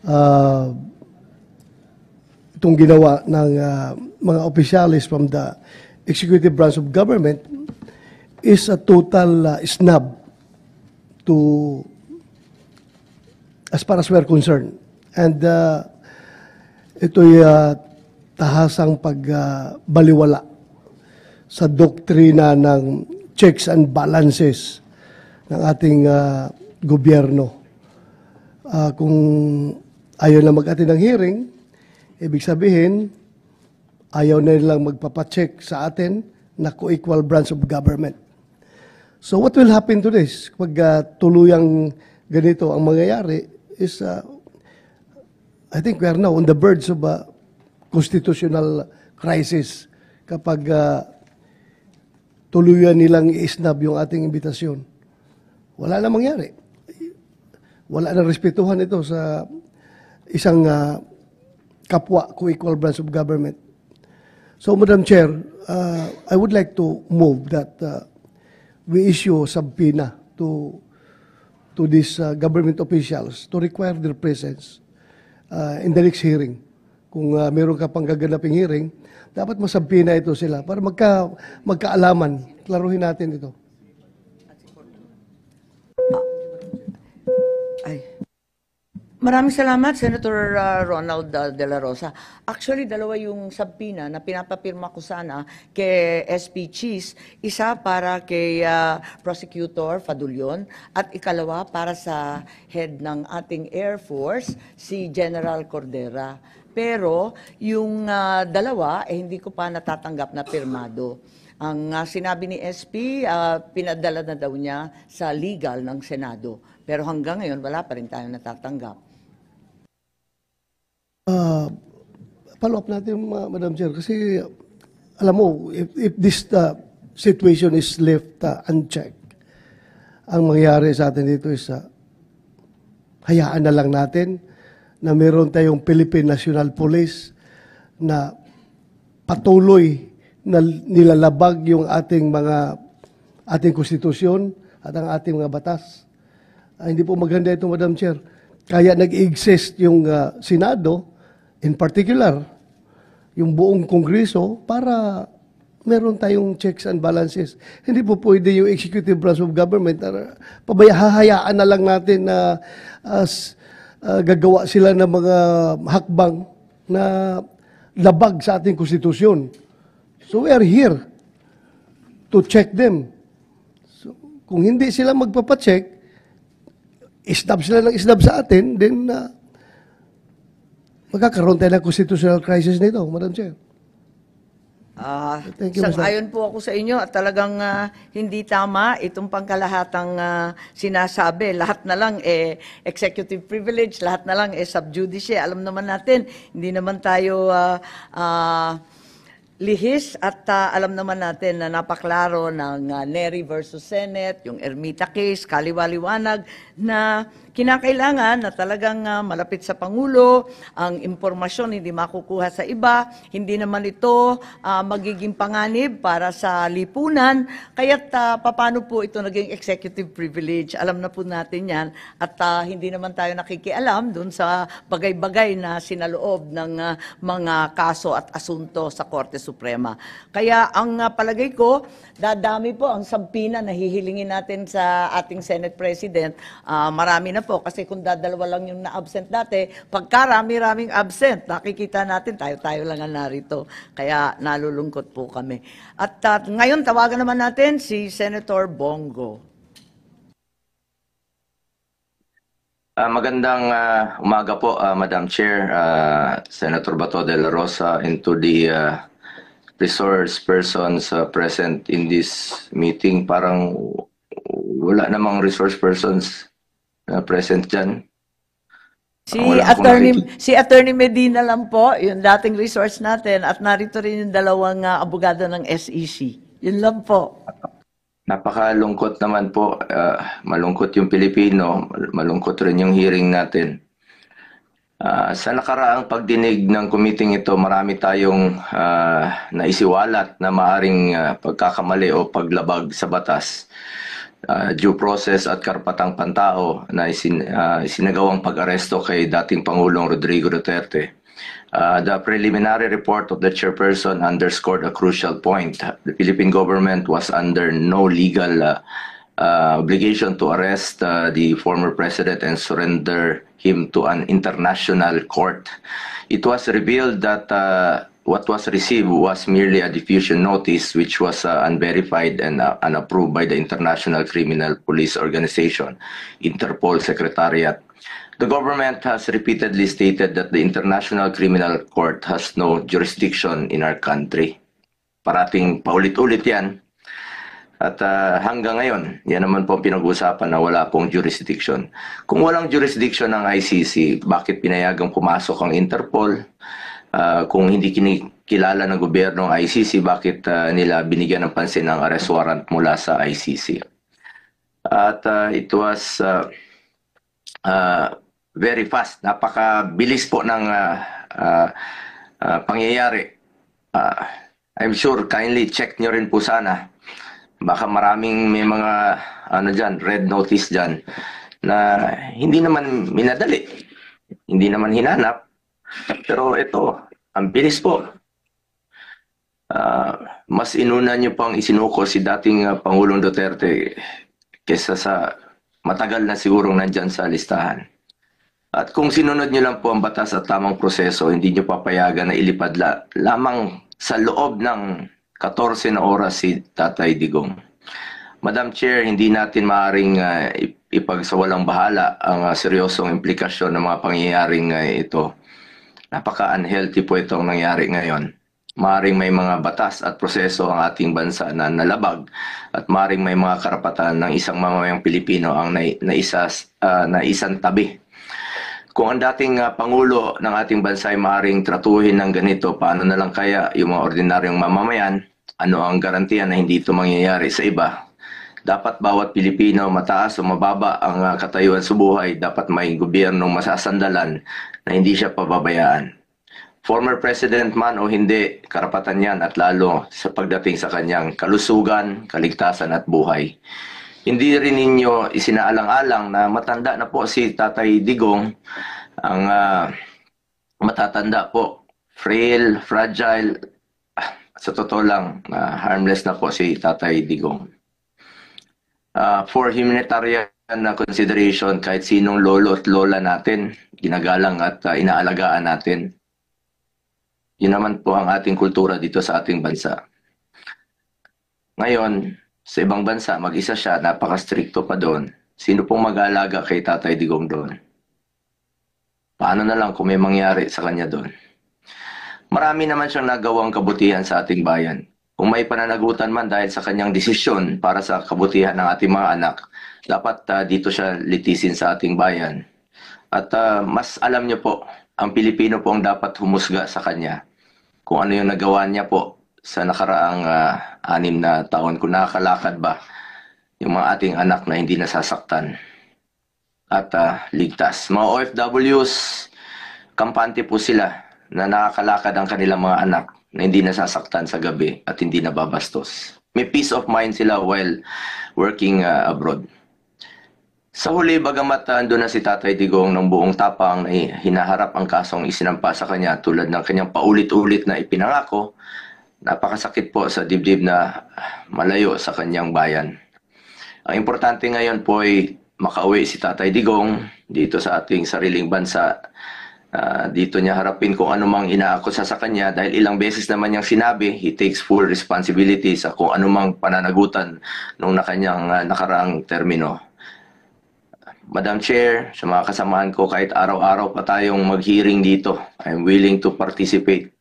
uh, itong ginawa ng mga opisyalis from the executive branch of government is a total snub to as far as we're concerned. And ito'y tahasang pagbaliwala sa doktrina ng checks and balances ng ating gobyerno. Kung ayaw na mag-attend ng hearing, ibig sabihin, ayaw na nilang magpapacheck sa atin na co-equal branch of government. So what will happen to this? Pag tuluyang ganito ang mangyayari is, I think we are now on the verge of a constitutional crisis kapag tuluyan nilang i-snub yung ating imbitasyon. Wala na mangyari. Wala nang respetuhan ito sa isang kapwa co-equal branch of government. So, Madam Chair, I would like to move that we issue a subpoena to these government officials to require their presence in the next hearing. Kung meron ka pang gaganaping hearing, dapat masubpoena ito sila para magkaalaman. Klaruhin natin ito. Maraming salamat, Senator Ronald De La Rosa. Actually, dalawa yung subpoena na pinapapirma ko sana kay SP Cheese. Isa para kay Prosecutor Fadulyon at ikalawa para sa head ng ating Air Force, si General Cordera. Pero yung dalawa, hindi ko pa natatanggap na pirmado. Ang sinabi ni SP, pinadala na daw niya sa legal ng Senado. Pero hanggang ngayon, wala pa rin tayong natatanggap. Follow up natin, Madam Chair, kasi alam mo, if this situation is left unchecked, ang mangyayari sa atin dito is hayaan na lang natin na meron tayong Philippine National Police na patuloy na nilalabag yung ating konstitusyon at ang ating mga batas. Hindi po maganda ito, Madam Chair. Kaya nag-exist yung Senado, in particular, yung buong Kongreso, para meron tayong checks and balances. Hindi po pwede yung executive branch of government, hahayaan na lang natin na gagawa sila ng mga hakbang na labag sa ating konstitusyon. So we are here to check them. So, kung hindi sila magpapacheck, isnab sila ng isnab sa atin, then magkakaroon tayo ng constitutional crisis nito, Madam Chair. Sang-ayon po ako sa inyo at talagang hindi tama itong pangkalahatang sinasabi. Lahat na lang executive privilege, lahat na lang sub judice. Alam naman natin, hindi naman tayo lihis at alam naman natin na napaklaro ng Nery versus Senate, yung Ermita case, kaliwaliwanag na kinakailangan na talagang malapit sa Pangulo, ang impormasyon hindi makukuha sa iba, hindi naman ito magiging panganib para sa lipunan, kaya't paano po ito naging executive privilege, alam na po natin yan, at hindi naman tayo nakikialam dun sa bagay-bagay na sinaloob ng mga kaso at asunto sa Korte Suprema. Kaya ang palagay ko, dadami po ang subpoena na hihilingin natin sa ating Senate President. Marami na po kasi kung dadalawa lang yung na-absent dati, pagkarami-raming absent, nakikita natin tayo-tayo lang ang narito. Kaya nalulungkot po kami. At ngayon tawagan naman natin si Senator Bongo. Magandang umaga po, Madam Chair, Senator Bato de la Rosa, and to the resource persons present in this meeting. Parang wala namang resource persons present dyan. Si Attorney Medina lang po, yung dating resource natin, at narito rin yung dalawang abogado ng SEC. Yun lang po. Napakalungkot naman po. Malungkot yung Pilipino, malungkot rin yung hearing natin. Sa nakaraang pagdinig ng committee ito, marami tayong naisiwalat na maaring pagkakamali o paglabag sa batas. due process at karapatang pantao na isinagawang pag-aresto kay dating Pangulong Rodrigo Duterte. The preliminary report of the chairperson underscored a crucial point. The Philippine government was under no legal obligation to arrest the former president and surrender him to an international court. It was revealed that what was received was merely a diffusion notice which was unverified and unapproved by the International Criminal Police Organization, Interpol Secretariat. The government has repeatedly stated that the International Criminal Court has no jurisdiction in our country. Parating paulit-ulit yan. At hanggang ngayon, yan naman po ang pinag-uusapan na wala pong jurisdiction. Kung walang jurisdiction ng ICC, bakit pinayagang pumasok ang Interpol? Kung hindi kinikilala ng gobyerno ng ICC, bakit nila binigyan ng pansin ng arrest warrant mula sa ICC? At it was very fast. Napakabilis po ng pangyayari. I'm sure kindly check nyo rin po sana. Baka maraming may mga red notice dyan na hindi naman minadali, hindi naman hinanap. Pero ito, ang bilis po. Mas inuna nyo pang isinuko si dating Pangulong Duterte kesa sa matagal na sigurong nandyan sa listahan. At kung sinunod nyo lang po ang batas at tamang proseso, hindi nyo papayagan na ilipad lamang sa loob ng 14 na oras si Tatay Digong. Madam Chair, hindi natin maaaring ipagsawalang bahala ang seryosong implikasyon ng mga pangyayaring ito. Napaka-unhealthy po itong nangyari ngayon. Maaaring may mga batas at proseso ang ating bansa na nalabag at maaaring may mga karapatan ng isang mamamayang Pilipino ang naisang tabi. Kung ang dating Pangulo ng ating bansa ay maaaring tratuhin ng ganito, paano na lang kaya yung mga ordinaryong mamamayan? Ano ang garantiya na hindi ito mangyayari sa iba? Dapat bawat Pilipino, mataas o mababa ang katayuan sa buhay, dapat may gobyernong masasandalan na hindi siya pababayaan. Former President man o hindi, karapatan yan at lalo sa pagdating sa kanyang kalusugan, kaligtasan at buhay. Hindi rin ninyo isinaalang-alang na matanda na po si Tatay Digong, ang matatanda po, frail, fragile, sa totoo lang, harmless na po si Tatay Digong. For humanitarian consideration, kahit sinong lolo at lola natin, ginagalang at inaalagaan natin. Yun naman po ang ating kultura dito sa ating bansa. Ngayon, sa ibang bansa, mag-isa siya, napaka-stricto pa doon. Sino pong mag-aalaga kay Tatay Digong doon? Paano na lang kung may mangyari sa kanya doon? Marami naman siyang nagawang kabutihan sa ating bayan. Kung may pananagutan man dahil sa kanyang desisyon para sa kabutihan ng ating mga anak, dapat dito siya litisin sa ating bayan. At mas alam niyo po, ang Pilipino po ang dapat humusga sa kanya. Kung ano yung nagawa niya po sa nakaraang 6 na taon, kung nakakalakad ba yung mga ating anak na hindi nasasaktan at ligtas. Mga OFWs, kampante po sila na nakakalakad ang kanilang mga anak na hindi nasasaktan sa gabi at hindi nababastos. May peace of mind sila while working abroad. Sa huli, bagamat andun na si Tatay Digong ng buong tapang na hinaharap ang kasong isinampa sa kanya tulad ng kanyang paulit-ulit na ipinangako, napakasakit po sa dibdib na malayo sa kanyang bayan. Ang importante ngayon po ay makauwi si Tatay Digong dito sa ating sariling bansa. Dito niya harapin kung anumang inaakusa sa kanya dahil ilang beses naman niyang sinabi, he takes full responsibility sa kung anumang pananagutan nung kanyang nakaraang termino. Madam Chair, sa mga kasamahan ko, kahit araw-araw pa tayong mag-hearing dito, I'm willing to participate.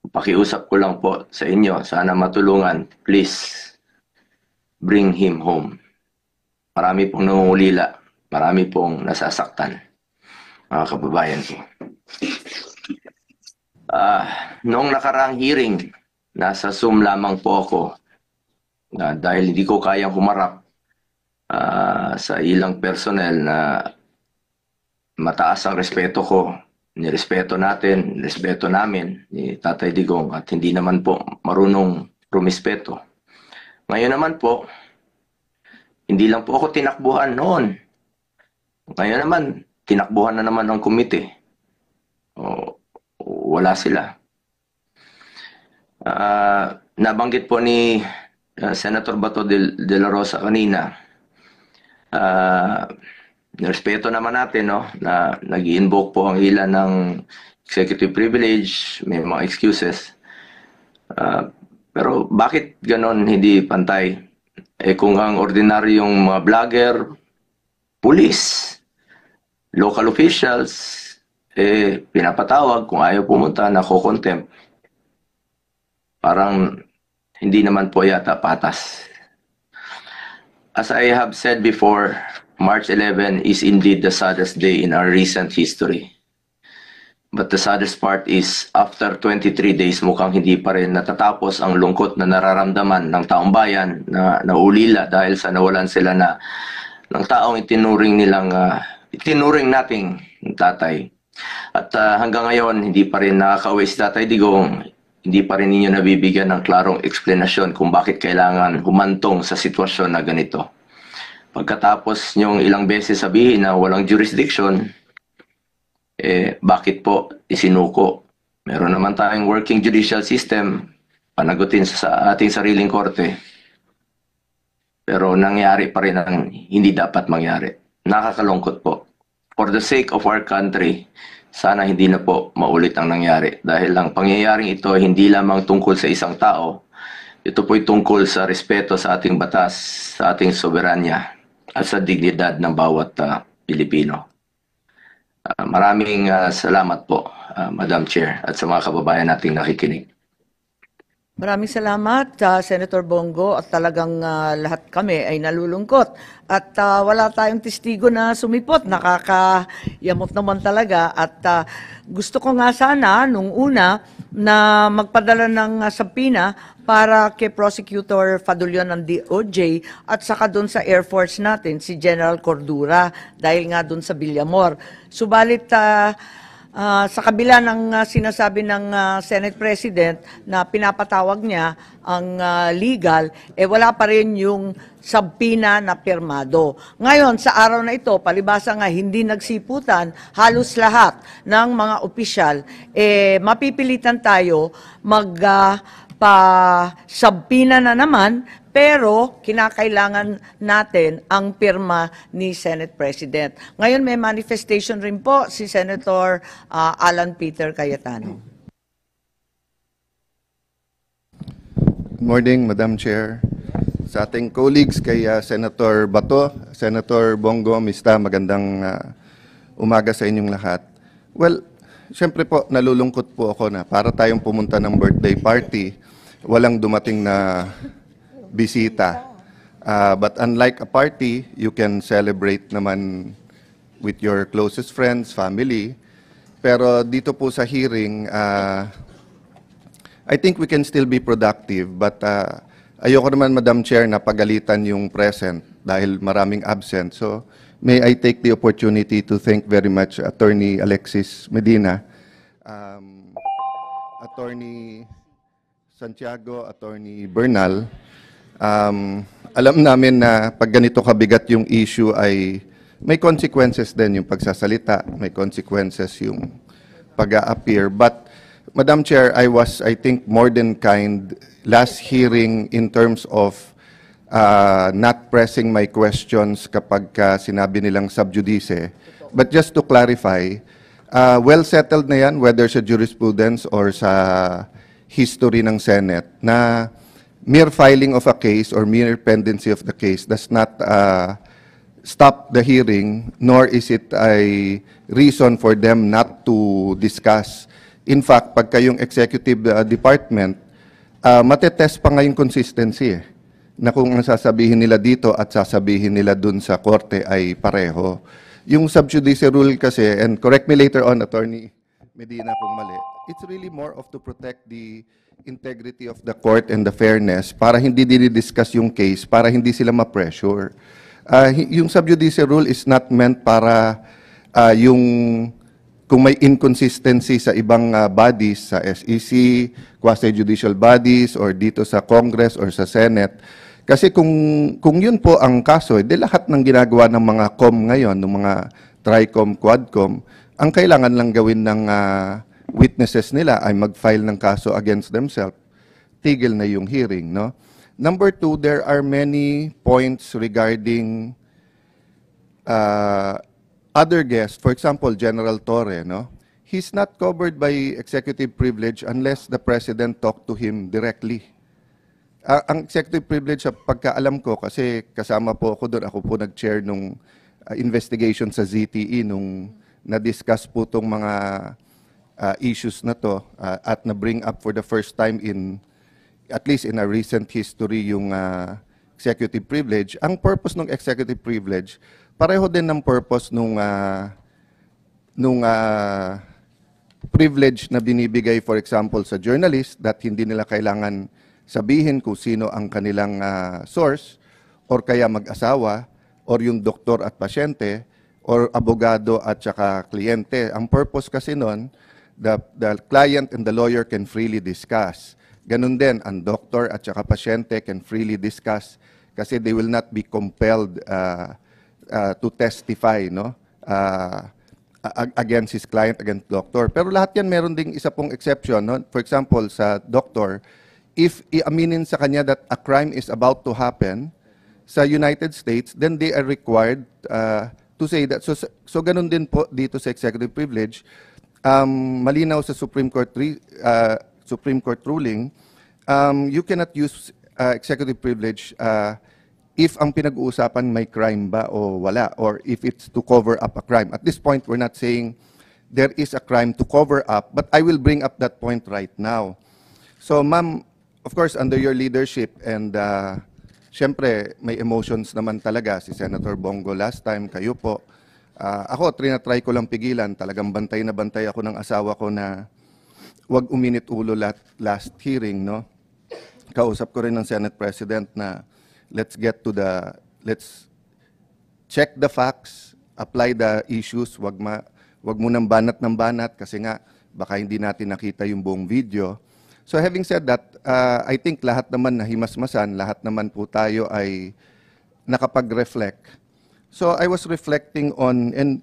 Pakiusap ko lang po sa inyo, sana matulungan, please bring him home. Marami pong nangungulila, marami pong nasasaktan, mga kababayan ko. Noong nakaraang hearing, nasa Zoom lamang po ako dahil hindi ko kayang humarap sa ilang personnel na mataas ang respeto ko, nirespeto natin, respeto namin ni Tatay Digong at hindi naman po marunong rumispeto. Ngayon naman po, Hindi lang po ako tinakbuhan noon. Ngayon naman, tinakbuhan na naman ng komite. O, wala sila. Nabanggit po ni Senator Bato de la Rosa kanina, respeto naman natin, no, na nag-invoke po ang ilan ng executive privilege, may mga excuses. Pero bakit ganon hindi pantay? Kung ang ordinaryong mga vlogger, police, local officials, pinapatawag kung ayaw pumunta, nako-contempt. Parang hindi naman po yata patas. As I have said before, March 11 is indeed the saddest day in our recent history. But the saddest part is, after 23 days, mukhang hindi pa rin natatapos ang lungkot na nararamdaman ng taong bayan na naulila dahil sa nawalan sila ng taong itinuring nating tatay. At hanggang ngayon, hindi pa rin nakakauwi si Tatay Digong, hindi pa rin ninyo nabibigyan ng klarong eksplanasyon kung bakit kailangan humantong sa sitwasyon na ganito. Pagkatapos nyong ilang beses sabihin na walang jurisdiction, bakit po isinuko? Meron naman tayong working judicial system, panagutin sa ating sariling korte. Pero nangyari pa rin ang hindi dapat mangyari. Nakakalungkot po. For the sake of our country, sana hindi na po maulit ang nangyari. Dahil ang pangyayaring ito hindi lamang tungkol sa isang tao, ito po'y tungkol sa respeto sa ating batas, sa ating soberanya, at sa dignidad ng bawat Pilipino. Maraming salamat po, Madam Chair, at sa mga kababayan nating nakikinig. Maraming salamat, Senator Bongo, at talagang lahat kami ay nalulungkot. At wala tayong testigo na sumipot, nakakayamot naman talaga. At gusto ko nga sana, nung una, na magpadala ng subpoena para kay Prosecutor Fadulion ng DOJ at saka doon sa Air Force natin, si General Cordura, dahil nga doon sa Villamor. Subalit, sa kabila ng sinasabi ng Senate President na pinapatawag niya ang legal, wala pa rin yung subpoena na pirmado. Ngayon, sa araw na ito, palibasa nga hindi nagsiputan, halos lahat ng mga opisyal, mapipilitan tayo pa-subpoena na naman, pero kinakailangan natin ang pirma ni Senate President. Ngayon may manifestation rin po si Senator Alan Peter Cayetano. Good morning, Madam Chair. Sa ating colleagues kay Senator Bato, Senator Bongo, Mista, magandang umaga sa inyong lahat. Well, siyempre po, nalulungkot po ako na para tayong pumunta ng birthday party, walang dumating na bisita. But unlike a party, you can celebrate naman with your closest friends, family. Pero dito po sa hearing, I think we can still be productive. But ayoko naman, Madam Chair, na pagalitan yung present dahil maraming absent. So may I take the opportunity to thank very much Attorney Alexis Medina, Attorney Santiago, Attorney Bernal. Alam namin na pag ganito kabigat yung issue ay may consequences din yung pagsasalita, may consequences yung pag-a-appear. But, Madam Chair, I think, more than kind last hearing in terms of not pressing my questions kapag sinabi nilang sub judice. But just to clarify, well settled na yan, whether sa jurisprudence or sa history ng Senate, na mere filing of a case or mere pendency of the case does not stop the hearing, nor is it a reason for them not to discuss. In fact, pagka yung executive department, matetest pa nga yung consistency na kung ang sasabihin nila dito at sasabihin nila dun sa korte ay pareho. Yung sub judice rule kasi, and correct me later on, Attorney Medina, kung mali, it's really more of to protect the integrity of the court and the fairness para hindi dinidiscuss yung case, para hindi sila ma-pressure. Yung sub judice rule is not meant para kung may inconsistency sa ibang bodies, sa SEC, quasi-judicial bodies, or dito sa Congress or sa Senate, Kasi kung yun po ang kaso, di lahat ng ginagawa ng mga COM ngayon, ng mga TRICOM, QUADCOM, ang kailangan lang gawin ng witnesses nila ay mag-file ng kaso against themselves, tigil na yung hearing, no? Number two, there are many points regarding other guests. For example, General Torre, no? He's not covered by executive privilege unless the President talked to him directly. Ang executive privilege, sa pagkaalam ko, kasi kasama po ako doon, ako po nag-chair nung investigation sa ZTE nung na-discuss po itong mga issues na to at na-bring up for the first time in, at least in a recent history, yung executive privilege. Ang purpose ng executive privilege, pareho din ng purpose nung privilege na binibigay, for example, sa journalist, that hindi nila kailangan sabihin kung sino ang kanilang source, or kaya mag-asawa, or yung doktor at pasyente, or abogado at saka kliyente. Ang purpose kasi nun, the client and the lawyer can freely discuss. Ganun din, ang doktor at saka pasyente can freely discuss kasi they will not be compelled to testify, no? Against his client, against doctor. Pero lahat yan meron ding isa pong exception, no? For example, sa doctor, if iaminin sa kanya that a crime is about to happen sa United States, then they are required to say that. So ganun din po dito sa executive privilege. Malinaw sa Supreme Court ruling, you cannot use executive privilege if ang pinag-uusapan may crime ba o wala, or if it's to cover up a crime. At this point, we're not saying there is a crime to cover up, but I will bring up that point right now. So, ma'am, of course, under your leadership, and syempre, may emotions naman talaga si Senator Bongo last time, kayo po. Ako, trinatry ko lang pigilan. Talagang bantay na bantay ako ng asawa ko na wag uminit ulo last hearing, no? Kausap ko rin ng Senate President na let's check the facts, apply the issues, wag mo nang banat ng banat kasi nga baka hindi natin nakita yung buong video. So having said that, I think lahat naman na himasmasan, lahat naman po tayo ay nakapag-reflect. So I was reflecting on, and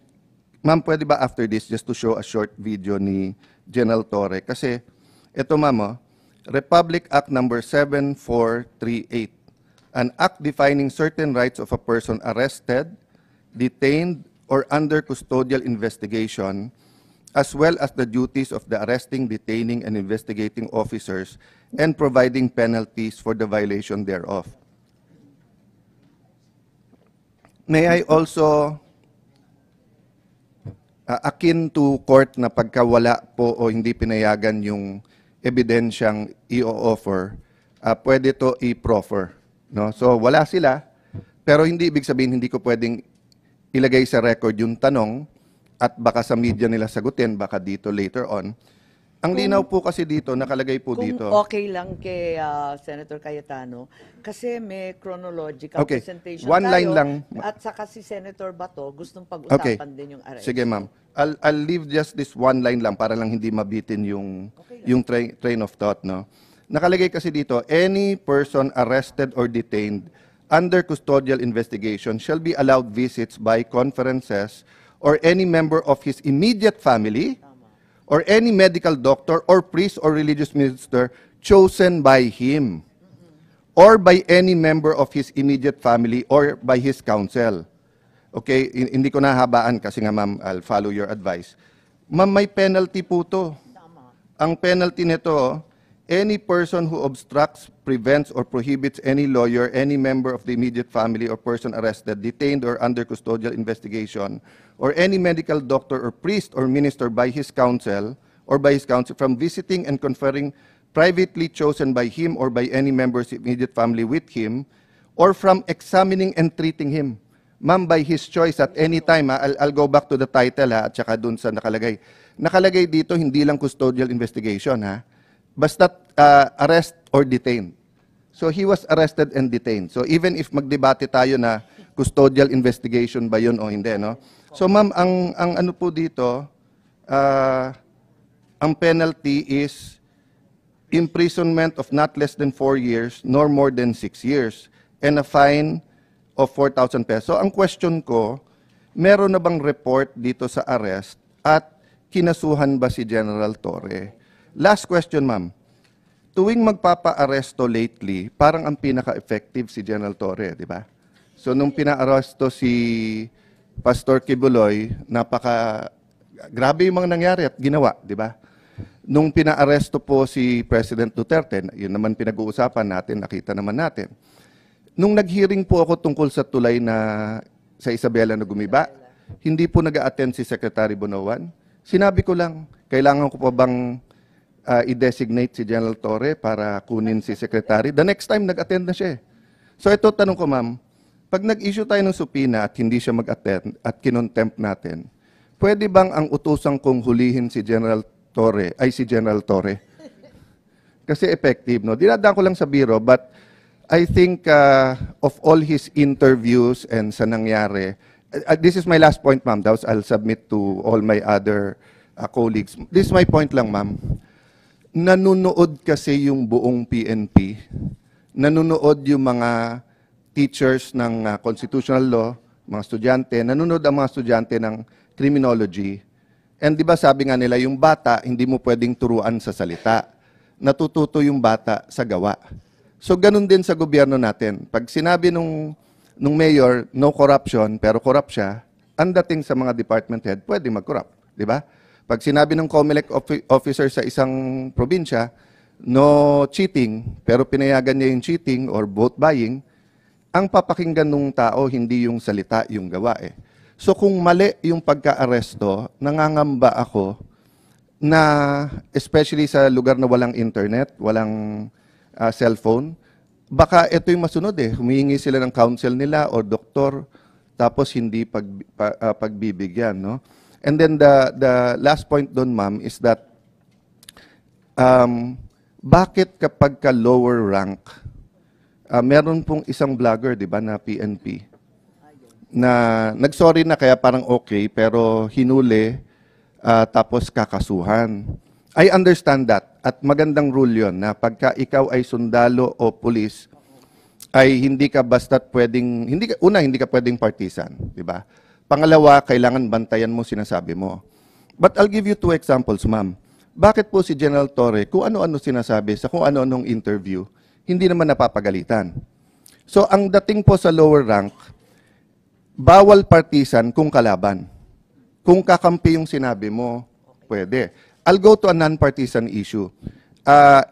ma'am, pwede ba after this just to show a short video ni General Torre? Kasi ito ma'am, Republic Act number 7438, an act defining certain rights of a person arrested, detained, or under custodial investigation, as well as the duties of the arresting, detaining, and investigating officers, and providing penalties for the violation thereof. May I also, akin to court na pagkawala po o hindi pinayagan yung ebidensyang i-offer, pwede to i-proffer. No? So wala sila, pero hindi ibig sabihin hindi ko pwedeng ilagay sa record yung tanong, at baka sa media nila sagutin, baka dito later on. Ang linaw po kasi dito, nakalagay po dito. Kung okay lang kay Senator Cayetano, kasi may chronological Okay, presentation one tayo, line lang. at saka si Senator Bato, gustong pag-usapan din yung arrest. Sige ma'am. I'll leave just this one line lang para lang hindi mabitin yung train of thought, no. Nakalagay kasi dito, any person arrested or detained under custodial investigation shall be allowed visits by conferences or any member of his immediate family or any medical doctor or priest or religious minister chosen by him or by any member of his immediate family or by his counsel. Okay, hindi ko nahabaan kasi nga ma'am, I'll follow your advice. Ma'am, may penalty po to. Ang penalty nito, any person who obstructs, prevents, or prohibits any lawyer, any member of the immediate family or person arrested, detained, or under custodial investigation, or any medical doctor or priest or minister by his counsel or by his counsel from visiting and conferring privately chosen by him or by any member of his immediate family with him, or from examining and treating him. Ma'am, by his choice at any time, I'll go back to the title at saka dun sa nakalagay. Nakalagay dito, hindi lang custodial investigation basta arrest or detained. So he was arrested and detained. So even if magdebate tayo na custodial investigation ba yun o hindi, no? So ma'am, ang ano po dito, ang penalty is imprisonment of not less than 4 years nor more than 6 years, and a fine of 4,000 pesos. So ang question ko, meron na bang report dito sa arrest at kinasuhan ba si General Torre? Last question, ma'am. Tuwing magpapa-aresto lately, parang ang pinaka-effective si General Torre, di ba? So nung pina-aresto si Pastor Kibuloy, grabe yung mga nangyari at ginawa, di ba? Nung pina-aresto po si President Duterte, yun naman pinag-uusapan natin, nakita naman natin. Nung nag-hearing po ako tungkol sa tulay sa Isabela na gumiba, hindi po nag-a-attend si Secretary Bonoan. Sinabi ko lang, kailangan ko pa bang i-designate si General Torre para kunin si Secretary? The next time, nag-attend na siya. So ito, tanong ko, ma'am, pag nag-issue tayo ng subpoena at hindi siya mag-attend at kinontempt natin, pwede bang ang utusang kong hulihin si General Torre, ay si General Torre? Kasi effective, no? Dinadaan ko lang sa biro, but I think of all his interviews and sa nangyari, this is my last point, ma'am. I'll submit to all my other colleagues. This is my point lang, ma'am. Nanunood kasi yung buong PNP. Nanunood yung mga teachers ng constitutional law, mga estudyante. Nanunood ang mga estudyante ng criminology. And di ba sabi nga nila, yung bata, hindi mo pwedeng turuan sa salita. Natututo yung bata sa gawa. So ganun din sa gobyerno natin. Pag sinabi nung mayor, no corruption, pero corrupt siya, ang dating sa mga department head, pwede mag-corrupt. Di ba? Pag sinabi ng COMELEC officer sa isang probinsya, no cheating, pero pinayagan niya yung cheating or vote buying, ang papakinggan ng tao, hindi yung salita, yung gawa eh. So kung mali yung pagka-aresto, nangangamba ako na, especially sa lugar na walang internet, walang cellphone, baka ito yung masunod eh. Humihingi sila ng counsel nila o doktor, tapos hindi pagbibigyan, no? And then the last point doon, ma'am, is that bakit kapag ka lower rank, meron pong isang vlogger, di ba, na PNP, na nagsorry na kaya parang okay, pero hinuli, tapos kakasuhan. I understand that, at magandang rule yon na pagka ikaw ay sundalo o pulis, ay hindi ka basta pwedeng, hindi ka pwedeng partisan, di ba? Pangalawa, kailangan bantayan mo sinasabi mo. But I'll give you 2 examples, ma'am. Bakit po si General Torre, kung ano-ano sinasabi sa kung ano-anong interview, hindi naman napapagalitan? So, ang dating po sa lower rank, bawal partisan kung kalaban. Kung kakampi yung sinabi mo, pwede. I'll go to a non-partisan issue.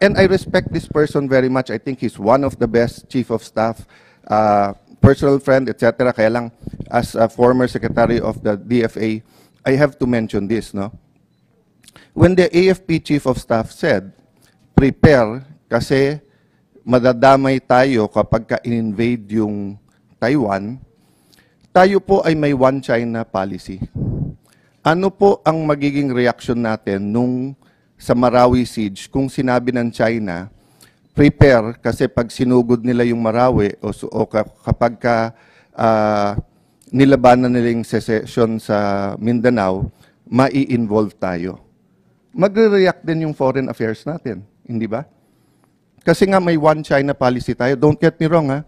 And I respect this person very much. I think he's one of the best chief of staff, personal friend, etc. Kaya lang, as a former secretary of the DFA, I have to mention this, no? When the AFP chief of staff said, prepare kasi madadamay tayo kapag ka-invade yung Taiwan, tayo po ay may one China policy. Ano po ang magiging reaction natin nung sa Marawi siege kung sinabi ng China, prepare kasi pag sinugod nila yung Marawi o kapag nilabanan nila yung secession sa Mindanao, mai-involve tayo. Magre-react din yung foreign affairs natin, hindi ba? Kasi nga may one China policy tayo. Don't get me wrong, ha?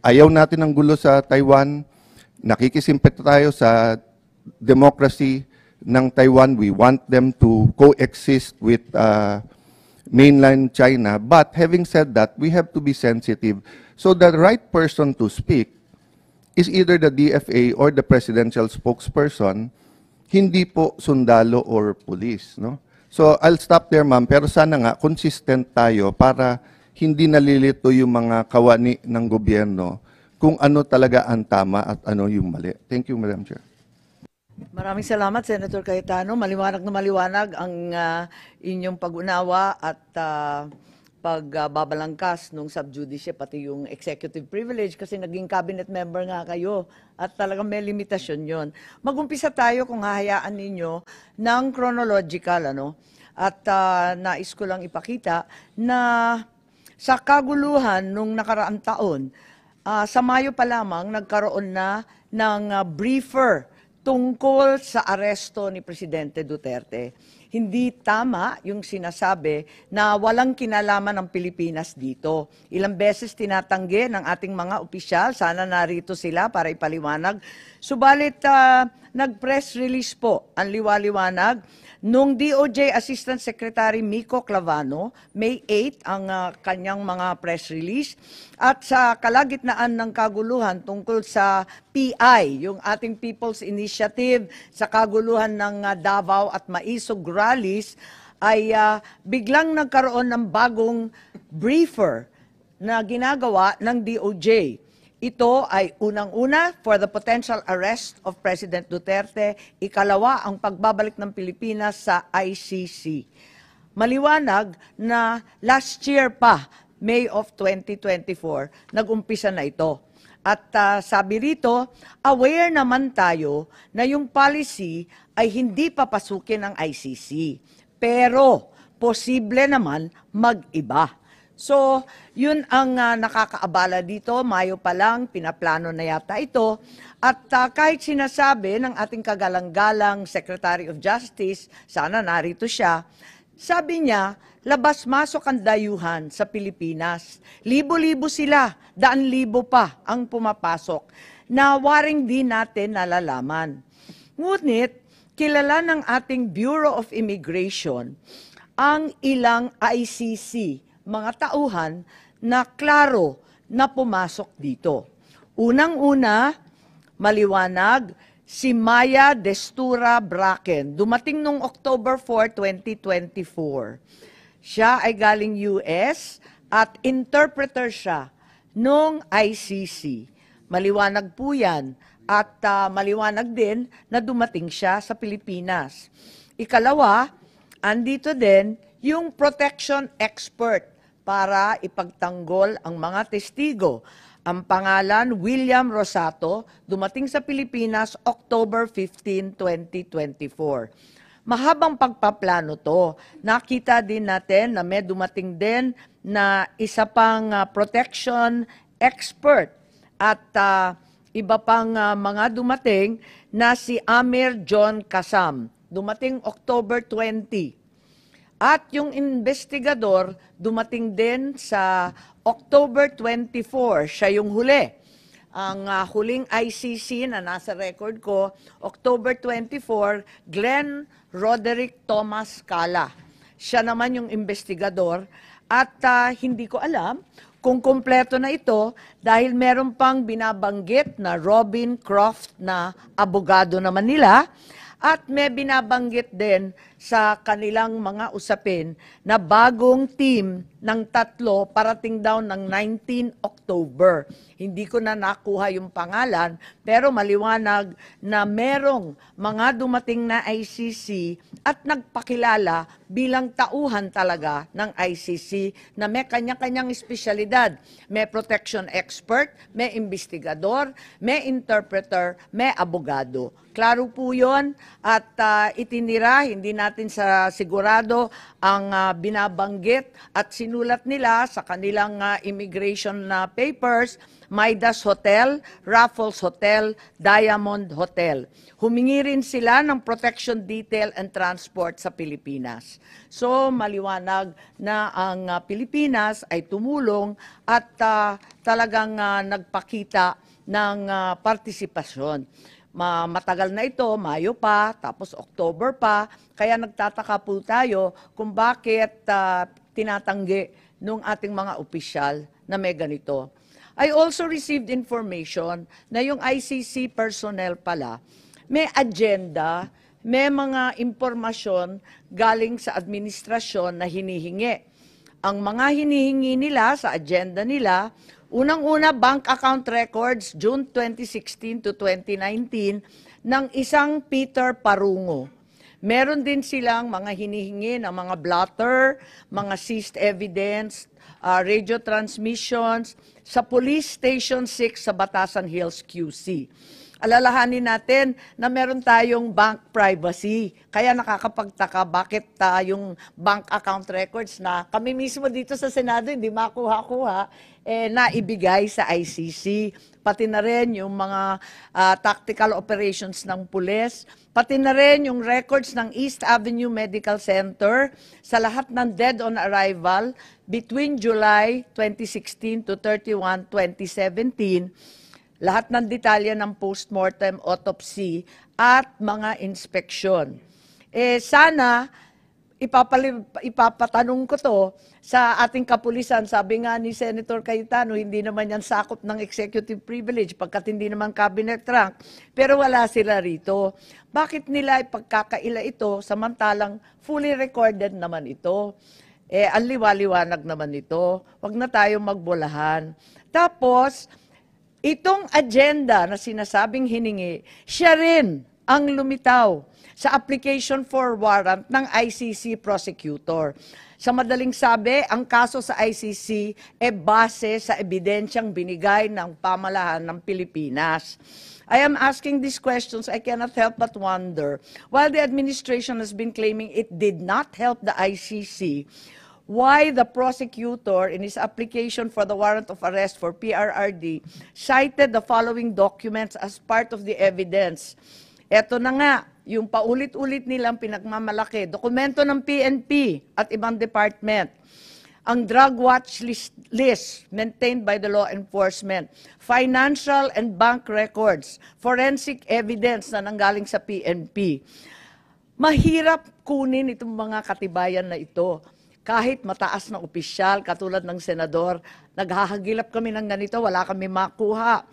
Ayaw natin ng gulo sa Taiwan. Nakikisimpet tayo sa democracy ng Taiwan. We want them to coexist with mainland China. But having said that, we have to be sensitive. So the right person to speak is either the DFA or the presidential spokesperson, hindi po sundalo or police, no? So I'll stop there, ma'am, pero sana nga consistent tayo para hindi nalilito yung mga kawani ng gobyerno kung ano talaga ang tama at ano yung mali. Thank you, Madam Chair. Maraming salamat, Senator Cayetano. Maliwanag na maliwanag ang inyong pag-unawa at pagbabalangkas nung subjudice, pati yung executive privilege, kasi naging cabinet member nga kayo at talagang may limitasyon yon. Mag-umpisa tayo kung hahayaan ninyo ng chronological, ano? At nais ko lang ipakita na sa kaguluhan nung nakaraang taon, sa Mayo pa lamang nagkaroon na ng briefer tungkol sa aresto ni Presidente Duterte. Hindi tama yung sinasabi na walang kinalaman ng Pilipinas dito. Ilang beses tinatanggi ng ating mga opisyal, sana narito sila para ipaliwanag. Subalit, nag-press release po ang liwaliwanag nung DOJ Assistant Secretary Mico Clavano, May 8 ang kanyang mga press release. At sa kalagitnaan ng kaguluhan tungkol sa PI, yung ating People's Initiative, sa kaguluhan ng Davao at Maisog rallies, ay biglang nagkaroon ng bagong briefer na ginagawa ng DOJ. Ito ay unang-una for the potential arrest of President Duterte, ikalawa ang pagbabalik ng Pilipinas sa ICC. Maliwanag na last year pa, May of 2024, nag-umpisa na ito. At sabi rito, aware naman tayo na yung policy ay hindi papasukin ng ICC. Pero posible naman mag-iba. So, yun ang nakakaabala dito. Mayo pa lang, pinaplano na yata ito. At kahit sinasabi ng ating kagalang-galang Secretary of Justice, sana narito siya, sabi niya, labas-masok ang dayuhan sa Pilipinas. Libo-libo sila, daan-libo pa ang pumapasok na waring di natin nalalaman. Ngunit, kilala ng ating Bureau of Immigration ang ilang ICC, mga tauhan na klaro na pumasok dito. Unang-una, maliwanag, si Maya Destura Bracken, dumating noong October 4, 2024. Siya ay galing US at interpreter siya noong ICC. Maliwanag po yan at maliwanag din na dumating siya sa Pilipinas. Ikalawa, andito din yung protection expert para ipagtanggol ang mga testigo. Ang pangalan, William Rosato, dumating sa Pilipinas October 15, 2024. Mahabang pagpaplano to. Nakita din natin na may dumating din na isa pang protection expert at iba pang mga dumating na si Amir John Kasam. Dumating October 20. At yung investigador dumating din sa October 24, siya yung huli. Ang huling ICC na nasa record ko, October 24, Glenn Roderick Thomas Cala. Siya naman yung investigador at hindi ko alam kung kumpleto na ito dahil meron pang binabanggit na Robin Croft na abogado naman nila. At may binabanggit din sa kanilang mga usapin na bagong team ng 3 parating daw ng 19 October. Hindi ko na nakuha yung pangalan, pero maliwanag na merong mga dumating na ICC at nagpakilala bilang tauhan talaga ng ICC na may kanya-kanyang espesyalidad. May protection expert, may investigador, may interpreter, may abogado. Klaro po yun at itinira, hindi natin sa sigurado ang binabanggit at sinulat nila sa kanilang immigration papers, Midas Hotel, Raffles Hotel, Diamond Hotel. Humingi rin sila ng protection detail and transport sa Pilipinas. So maliwanag na ang Pilipinas ay tumulong at talagang nagpakita ng partisipasyon. Matagal na ito, Mayo pa, tapos October pa, kaya nagtataka po tayo kung bakit tinatanggi nung ating mga opisyal na may ganito. I also received information na yung ICC personnel pala, may agenda, may mga impormasyon galing sa administrasyon na hinihingi. Ang mga hinihingi nila sa agenda nila, unang-una, bank account records, June 2016 to 2019, ng isang Peter Parungo. Meron din silang mga hinihingi ng mga blotter, mga seized evidence, radio transmissions sa Police Station 6 sa Batasan Hills, QC. alalahanin natin na meron tayong bank privacy. Kaya nakakapagtaka bakit yung bank account records na kami mismo dito sa Senado hindi makuha-kuha, naibigay sa ICC. Pati na rin yung mga tactical operations ng pulis, pati na rin yung records ng East Avenue Medical Center sa lahat ng dead on arrival between July 2016 to 31, 2017, lahat ng detalye ng postmortem autopsy at mga inspeksyon. Sana, ipapatanong ko to sa ating kapulisan. Sabi nga ni Senator Cayetano, hindi naman yan sakop ng executive privilege pagkat hindi naman cabinet rank. Pero wala sila rito. Bakit nila ipagkakaila ito samantalang fully recorded naman ito? Ang liwaliwanag naman ito. Huwag na tayong magbulahan. Tapos, itong agenda na sinasabing hiningi, siya rin ang lumitaw sa application for warrant ng ICC prosecutor. Sa madaling sabi, ang kaso sa ICC base sa ebidensyang binigay ng pamahalaan ng Pilipinas. I am asking these questions, I cannot help but wonder, while the administration has been claiming it did not help the ICC, why the prosecutor in his application for the warrant of arrest for PRRD cited the following documents as part of the evidence. Ito na nga, yung paulit-ulit nilang pinagmamalaki, dokumento ng PNP at ibang department, ang drug watch list maintained by the law enforcement, financial and bank records, forensic evidence na nanggaling sa PNP. Mahirap kunin itong mga katibayan na ito. Kahit mataas na opisyal, katulad ng senador, naghahagilap kami ng ganito, wala kami makuha.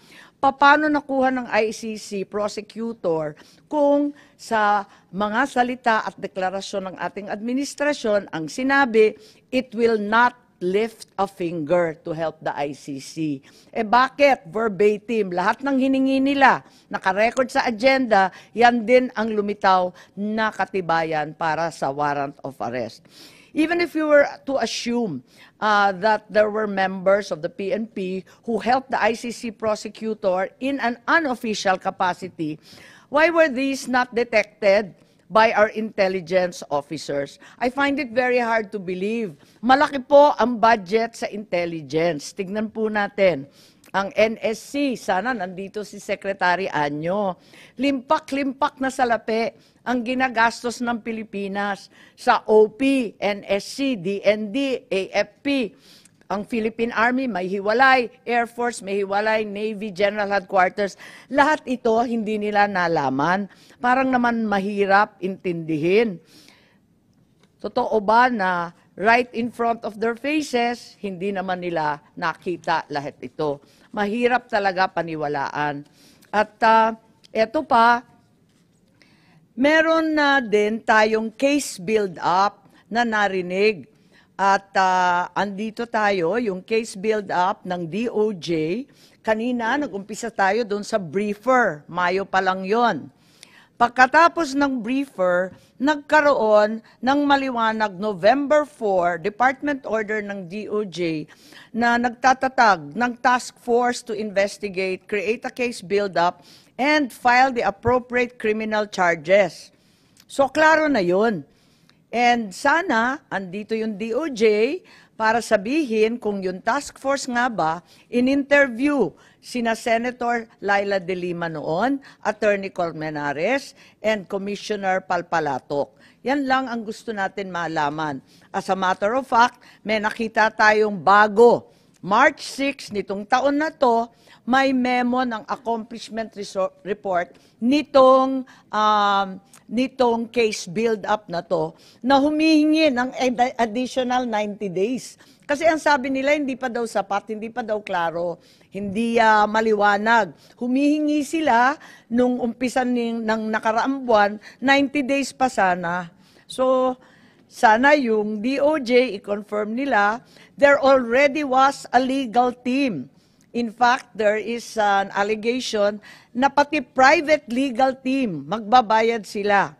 Paano nakuha ng ICC prosecutor kung sa mga salita at deklarasyon ng ating administrasyon ang sinabi, it will not lift a finger to help the ICC. Bakit? Verbatim. Lahat ng hiningi nila, nakarecord sa agenda, yan din ang lumitaw na katibayan para sa warrant of arrest. Even if you were to assume that there were members of the PNP who helped the ICC prosecutor in an unofficial capacity, why were these not detected by our intelligence officers? I find it very hard to believe. Malaki po ang budget sa intelligence. Tignan po natin. Ang NSC, sana nandito si Secretary Anyo. Limpak-limpak na salapi ang ginagastos ng Pilipinas sa OP, NSC, DND, AFP. Ang Philippine Army may hiwalay, Air Force may hiwalay, Navy, General Headquarters. Lahat ito hindi nila nalaman. Parang naman mahirap intindihin. Totoo ba na right in front of their faces, hindi naman nila nakita lahat ito? Mahirap talaga paniwalaan. At eto pa, meron na din tayong case build-up na narinig. At andito tayo, yung case build-up ng DOJ. Kanina, nag-umpisa tayo doon sa briefer. Mayo pa lang yon. Pagkatapos ng briefer, nagkaroon ng maliwanag November 4, Department Order ng DOJ na nagtatatag ng task force to investigate, create a case build-up, and file the appropriate criminal charges. So, klaro na yun. And sana, andito yung DOJ para sabihin kung yung task force nga ba, in-interview sina Senator Laila de Lima noon, Attorney Colmenares, and Commissioner Palpalatok. Yan lang ang gusto natin malaman. As a matter of fact, may nakita tayong bago. March 6 nitong taon na to, may memo ng accomplishment report nitong case build-up na to na humihingi ng additional 90 days. Kasi ang sabi nila, hindi pa daw sapat, hindi pa daw klaro, hindi maliwanag. Humihingi sila nung umpisan ng nakaraang buwan, 90 days pa sana. So, sana yung DOJ, i-confirm nila, there already was a legal team. In fact, there is an allegation na pati private legal team, magbabayad sila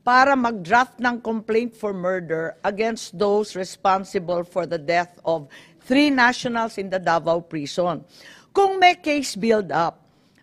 para mag-draft ng complaint for murder against those responsible for the death of 3 nationals in the Davao prison. Kung may case build-up,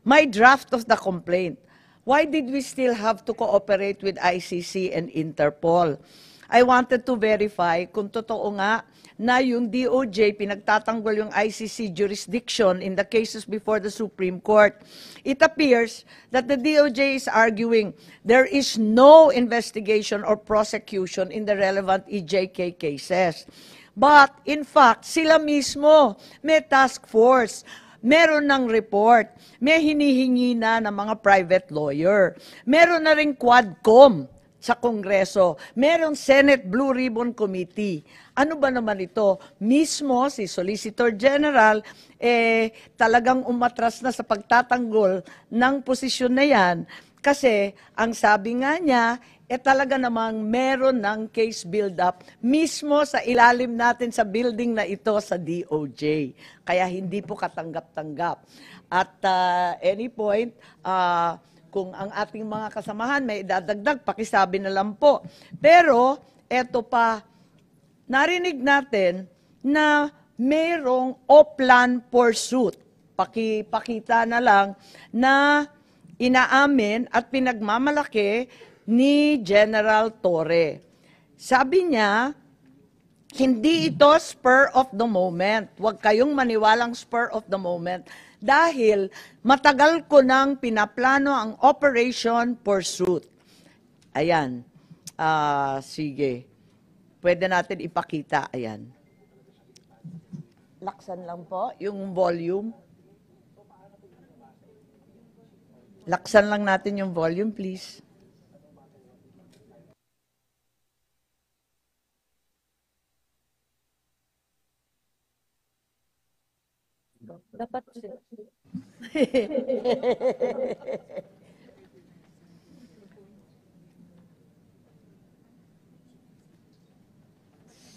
my draft of the complaint. Why did we still have to cooperate with ICC and Interpol? I wanted to verify kung totoo nga na yung DOJ pinagtatanggol yung ICC jurisdiction in the cases before the Supreme Court. It appears that the DOJ is arguing there is no investigation or prosecution in the relevant EJK cases. But in fact, sila mismo may task force, meron ng report, may hinihingi na ng mga private lawyer, meron na ring Quadcom sa Kongreso, meron Senate Blue Ribbon Committee. Ano ba naman ito? Mismo si Solicitor General talagang umatras na sa pagtatanggol ng posisyon na yan kasi ang sabi nga niya, talaga namang meron ng case build-up mismo sa ilalim natin sa building na ito sa DOJ. Kaya hindi po katanggap-tanggap. At any point, kung ang ating mga kasamahan may idadagdag, pakisabi na lang po. Pero, eto pa, narinig natin na mayroong Oplan pursuit. Pakita na lang na inaamin at pinagmamalaki ni General Torre. Sabi niya, hindi ito spur of the moment. Huwag kayong maniwalang spur of the moment. Dahil matagal ko nang pinaplano ang Operation Pursuit. Ayan. Sige. Pwede natin ipakita. Ayan. Laksan lang po yung volume. Laksan lang natin yung volume, please. Dapat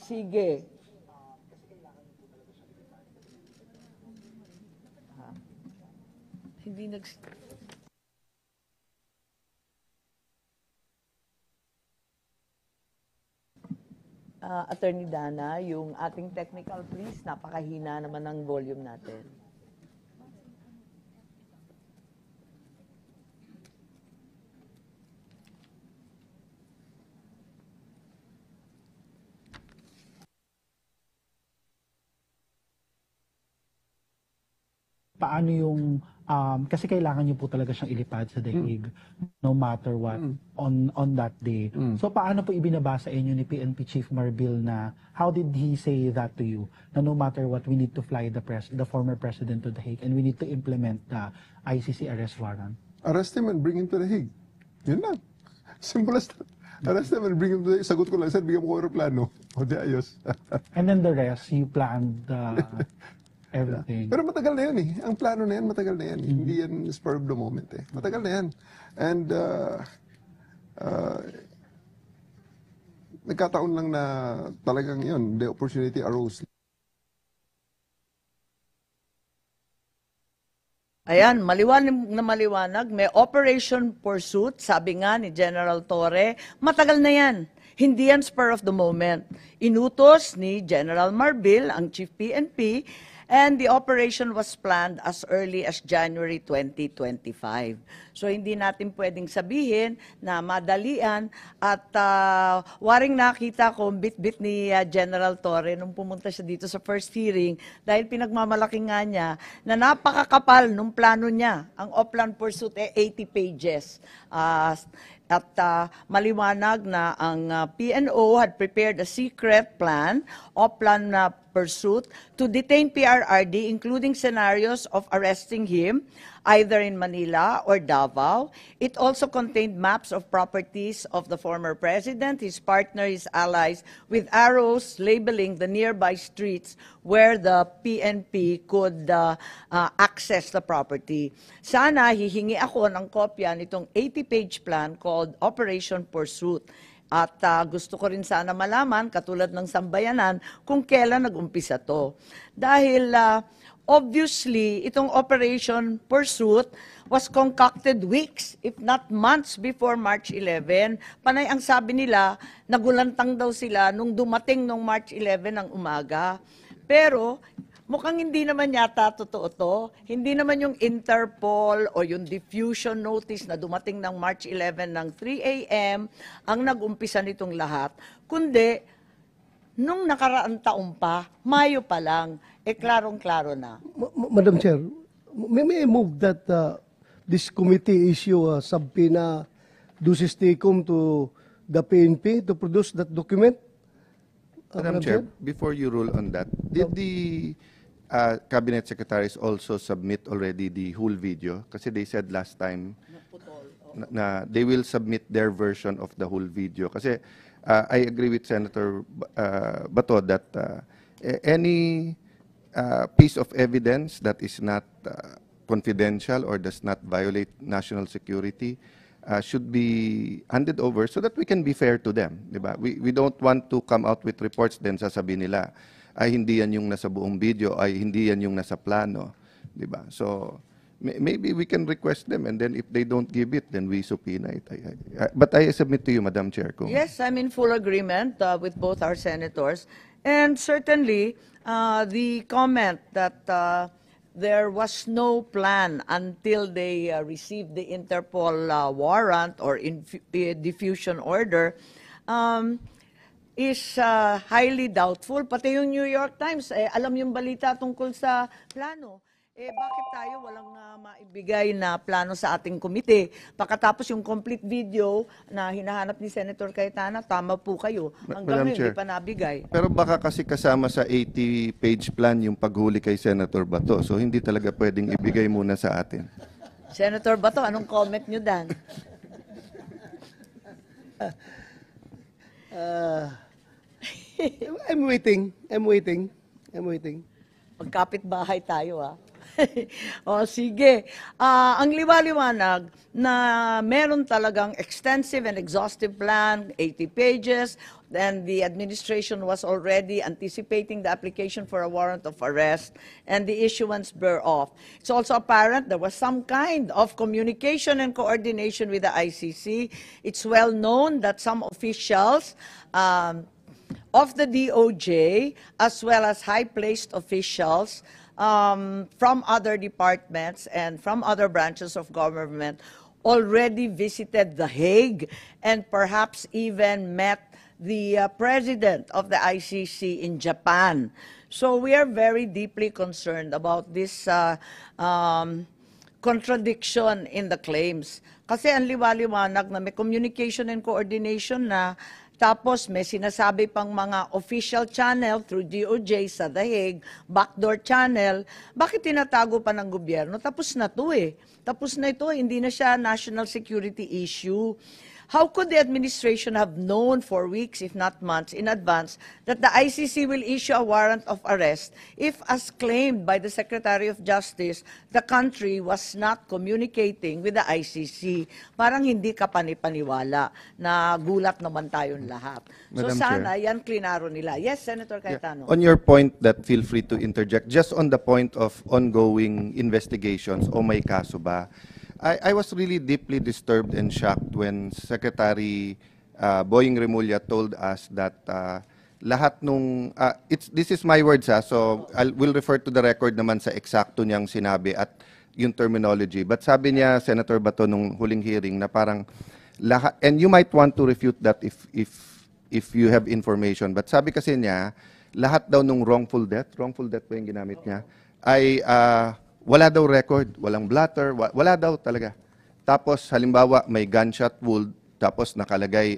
sige. Hindi Attorney Dana, yung ating technical please, napakahina naman ng volume natin. Paano yung kasi kailangan niyo po talaga siyang ilipad sa daig no matter what on that day. So paano po ibinabasa inyo ni PNP Chief Marbil na how did he say that to you na no matter what we need to fly the former president to The Hague and we need to implement the ICC arrest warrant? Arrest him and bring him to The Hague. Yun lang. Simple as that. Arrest him and bring him to The Hague. Sagot ko lang, sir, bigyan mo ko aeroplano. O di ayos. And then the rest, you planned everything. Pero matagal na yan eh. Ang plano na yan, matagal na yan. Hindi yan spur of the moment eh. Matagal na yan. And nagkataon lang na talagang yun, the opportunity arose. Ayan, maliwanag na maliwanag. May Operation Pursuit, sabi nga ni General Torre, matagal na yan. Hindi yan spur of the moment. Inutos ni General Marbil, ang Chief PNP, and the operation was planned as early as January 2025. So hindi natin pwedeng sabihin na madalian at waring nakita ko bit-bit ni General Torre nung pumunta siya dito sa first hearing dahil pinagmamalaki nga niya na napakakapal nung plano niya. Ang Oplan Pursuit 80 pages. At maliwanag na ang PNO had prepared a secret plan, Oplan Pursuit, to detain PRRD, including scenarios of arresting him either in Manila or Davao. It also contained maps of properties of the former president, his partner, his allies, with arrows labeling the nearby streets where the PNP could access the property. Sana hihingi ako ng kopya nitong 80-page plan called Operation Pursuit. At gusto ko rin sana malaman, katulad ng sambayanan, kung kailan nag-umpisa to. Dahil obviously, itong Operation Pursuit was concocted weeks, if not months before March 11. Panay ang sabi nila, nagulantang daw sila nung dumating nung March 11 ng umaga. Pero mukhang hindi naman yata totoo to. Hindi naman yung Interpol o yung diffusion notice na dumating ng March 11 ng 3 a.m. ang nag-umpisa nitong lahat, kundi nung nakaraang taon pa, Mayo pa lang, klarong-klaro na. Madam Chair, may I move that this committee issue a subpoena ducis tecum to the PNP to produce that document? Madam Chair, before you rule on that, did the cabinet secretaries also submit already the whole video? Kasi they said last time na they will submit their version of the whole video. Kasi I agree with Senator Bato that any piece of evidence that is not confidential or does not violate national security should be handed over so that we can be fair to them, di ba? We don't want to come out with reports then sasabihin nila ay hindi yan yung nasa buong video, ay hindi yan yung nasa plano, di ba? So maybe we can request them and then if they don't give it, then we subpoena it. But I submit to you, Madam Chair. Yes, I'm in full agreement with both our senators. And certainly, the comment that there was no plan until they received the Interpol warrant or diffusion order is highly doubtful. Pati yung New York Times, alam yung balita tungkol sa plano. Bakit tayo walang maibigay na plano sa ating komite? Pagkatapos yung complete video na hinahanap ni Senator Cayetana, tama po kayo. Hanggang ngayon, hindi pa nabigay. Pero baka kasi kasama sa 80-page plan yung paghuli kay Senator Bato. So hindi talaga pwedeng ibigay muna sa atin. Senator Bato, anong comment nyo, Dan? I'm waiting. Magkapit bahay tayo, O sige. Ang liwaliwanag na meron talagang extensive and exhaustive plan, 80 pages, then the administration was already anticipating the application for a warrant of arrest and the issuance thereof. It's also apparent there was some kind of communication and coordination with the ICC. It's well known that some officials of the DOJ, as well as high-placed officials from other departments and from other branches of government already visited The Hague and perhaps even met the president of the ICC in Japan. So we are very deeply concerned about this contradiction in the claims. Kasi ang liwaliwanag na may communication and coordination na, tapos may sinasabi pang mga official channel through DOJ sa The Hague, backdoor channel. Bakit tinatago pa ng gobyerno? Tapos na to Tapos na ito, hindi na siya national security issue. How could the administration have known for weeks, if not months, in advance that the ICC will issue a warrant of arrest if, as claimed by the Secretary of Justice, the country was not communicating with the ICC? Parang hindi ka panipaniwala na gulat naman tayong lahat. So Madam sana Chair. yan klinaro nila. Yes, Senator Cayetano. On your point that feel free to interject, just on the point of ongoing investigations, o may kaso ba? I was really deeply disturbed and shocked when Secretary Boying Remulla told us that lahat nung, this is my words so will refer to the record naman sa eksakto niyang sinabi at yung terminology. But sabi niya, Senator Bato, nung huling hearing na parang lahat, and you might want to refute that if you have information, but sabi kasi niya, lahat daw nung wrongful death ba yung ginamit niya, ay wala daw record, walang blatter, wala daw talaga. Tapos halimbawa may gunshot wound, tapos nakalagay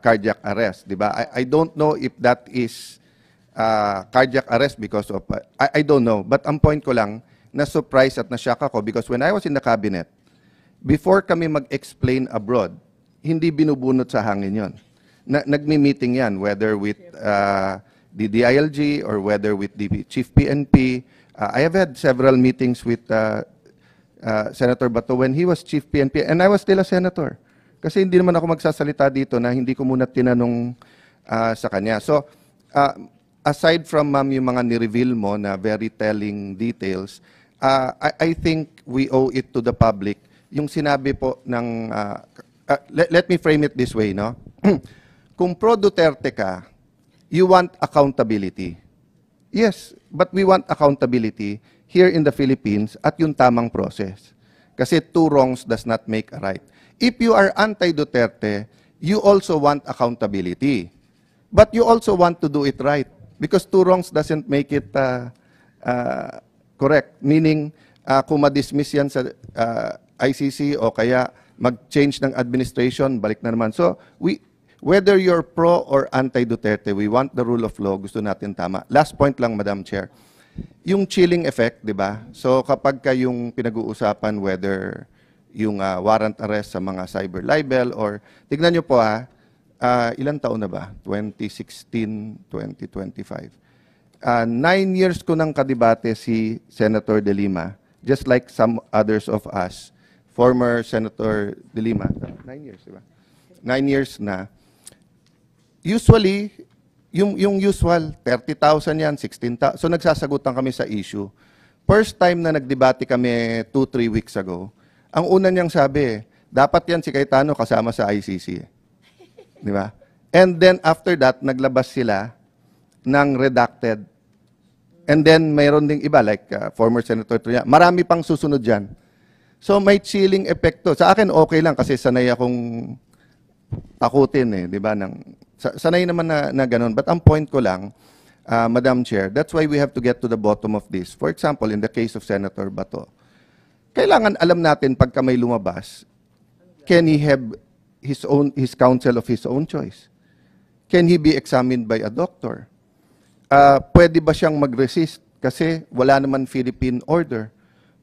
cardiac arrest, di ba? I don't know if that is cardiac arrest because of, I don't know. But ang point ko lang, na-surprise at na-shock ako because when I was in the cabinet, before kami mag-explain abroad, hindi binubunot sa hangin yon. Nagmi-meeting yan, whether with the DILG or whether with the Chief PNP. I have had several meetings with Senator Bato when he was Chief PNP and I was still a senator. Kasi hindi naman ako magsasalita dito na hindi ko muna tinanong sa kanya. So, aside from yung mga ni-reveal mo na very telling details, I think we owe it to the public. Yung sinabi po ng, let me frame it this way, no? Kung pro Duterte ka, you want accountability. Yes, but we want accountability here in the Philippines at yung tamang process. Kasi two wrongs does not make a right. If you are anti-Duterte, you also want accountability. But you also want to do it right. Because two wrongs doesn't make it correct. Meaning, kung ma-dismiss yan sa ICC o kaya mag-change ng administration, balik na naman. So, whether you're pro or anti-Duterte, we want the rule of law, gusto natin tama. Last point lang, Madam Chair. Yung chilling effect, di ba? So, kapag yung pinag-uusapan whether yung warrant arrest sa mga cyber libel or, tignan nyo po ilan taon na ba? 2016, 2025. 9 years ko nang kadebate si Senator De Lima, just like some others of us, former Senator De Lima, 9 years, di ba? 9 years na. Usually, yung usual, 30,000 yan, 16,000. So nagsasagutan kami sa issue. First time na nagdebate kami 2-3 weeks ago, ang una niyang sabi, dapat yan si Cayetano kasama sa ICC. Di ba? And then after that, naglabas sila ng redacted. And then mayroon ding iba, like former Senator Tria. Marami pang susunod dyan. So may chilling epekto. Sa akin okay lang kasi sanay akong takutin di ba? Sanay naman na ganun. But ang point ko lang, Madam Chair, that's why we have to get to the bottom of this. For example, in the case of Senator Bato, kailangan alam natin pagka may lumabas, can he have his counsel of his own choice? Can he be examined by a doctor? Pwede ba siyang mag-resist kasi wala naman Philippine order?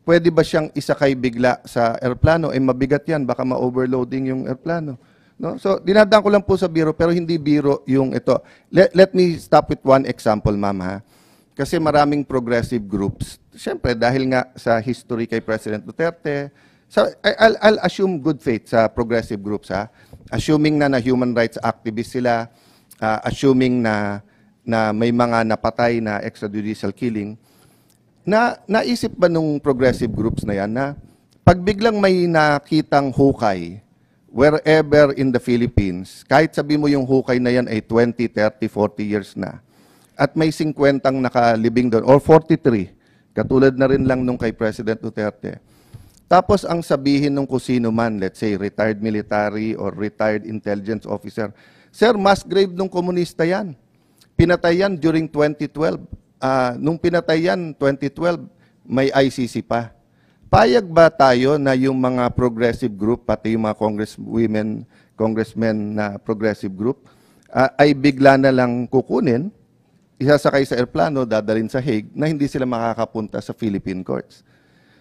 Pwede ba siyang isakay bigla sa airplano? Mabigat yan, baka ma-overloading yung airplano. No? So, dinadaan ko lang po sa biro, pero hindi biro yung ito. Let me stop with one example, ma'am, Kasi maraming progressive groups. Siyempre, dahil nga sa history kay President Duterte, I'll assume good faith sa progressive groups, Assuming na human rights activists sila, assuming na may mga napatay na extrajudicial killing, naisip ba nung progressive groups na yan na pag biglang may nakitang hukay, wherever in the Philippines, kahit sabi mo yung hukay na yan ay 20, 30, 40 years na, at may 50 nakalibing doon, or 43, katulad na rin lang nung kay President Duterte. Tapos ang sabihin nung kusino man, let's say retired military or retired intelligence officer, sir, mass grave nung komunista yan. Pinatay yan during 2012. Nung pinatay yan, 2012, may ICC pa. Payag ba tayo na yung mga progressive group, pati yung mga congressmen na progressive group, ay bigla na lang kukunin, isasakay sa airplano, dadalhin sa Hague, na hindi sila makakapunta sa Philippine courts?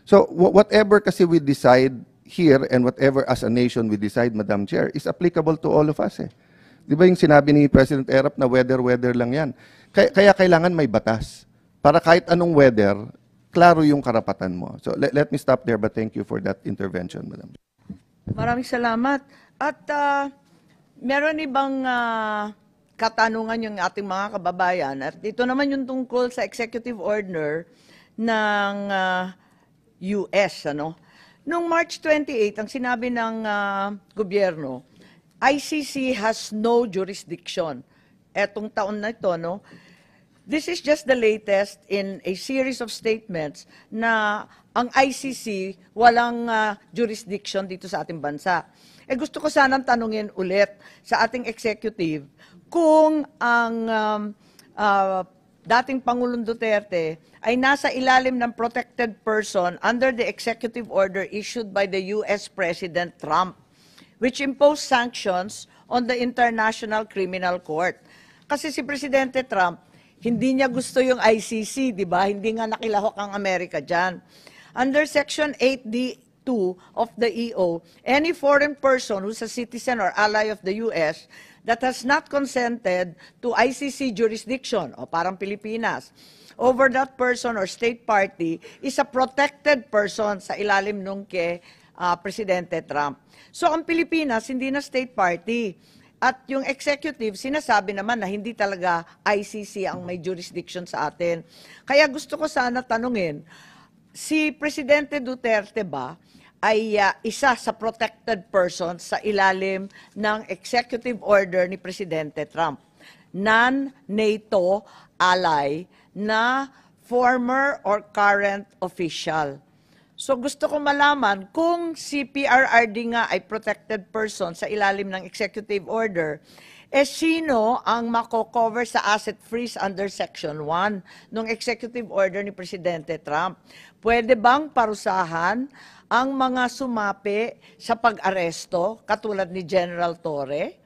So, whatever kasi we decide here and whatever as a nation we decide, Madam Chair, is applicable to all of us. Di ba yung sinabi ni President Erap na weather lang yan? Kaya kailangan may batas. Para kahit anong weather, klaro yung karapatan mo. So let me stop there, but thank you for that intervention, Madam. Maraming salamat. At meron ibang katanungan yung ating mga kababayan. At ito naman yung tungkol sa executive order ng US. Noong March 28, ang sinabi ng gobyerno, ICC has no jurisdiction. Etong taon na ito, This is just the latest in a series of statements na ang ICC walang jurisdiction dito sa ating bansa. Gusto ko sanang tanungin ulit sa ating executive kung ang dating Pangulong Duterte ay nasa ilalim ng protected person under the executive order issued by the US President Trump, which imposed sanctions on the International Criminal Court. Kasi si Presidente Trump, hindi niya gusto yung ICC, di ba? Hindi nga nakilahok ang Amerika dyan. Under Section 8D2 of the EO, any foreign person who's a citizen or ally of the US that has not consented to ICC jurisdiction, o parang Pilipinas, over that person or state party is a protected person sa ilalim nung kay Presidente Trump. So ang Pilipinas, hindi na state party. At yung executive, sinasabi naman na hindi talaga ICC ang may jurisdiction sa atin. Kaya gusto ko sana tanungin, si Presidente Duterte ba ay isa sa protected persons sa ilalim ng executive order ni Presidente Trump? Non-NATO ally na former or current official. So gusto ko malaman kung si PRRD nga ay protected person sa ilalim ng executive order, sino ang mako-cover sa asset freeze under Section 1 ng executive order ni Presidente Trump? Pwede bang parusahan ang mga sumapi sa pag-aresto katulad ni General Torre?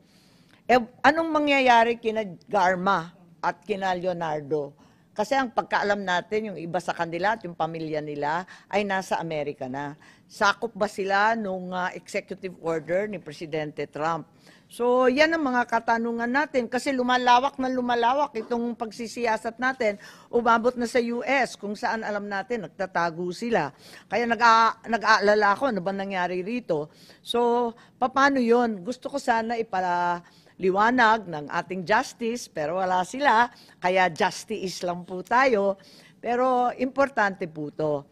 Anong mangyayari kina Garma at kina Leonardo? Kasi ang pagkaalam natin, yung iba sa kanila at yung pamilya nila ay nasa Amerika na. Sakop ba sila nung executive order ni Presidente Trump? So, yan ang mga katanungan natin kasi lumalawak na lumalawak itong pagsisiyasat natin. Umabot na sa US kung saan alam natin nagtatago sila. Kaya nag-aalala ako, ano ba nangyari rito? So, paano yun? Gusto ko sana liwanag ng ating justice, pero wala sila, kaya justice lang po tayo. Pero importante po to.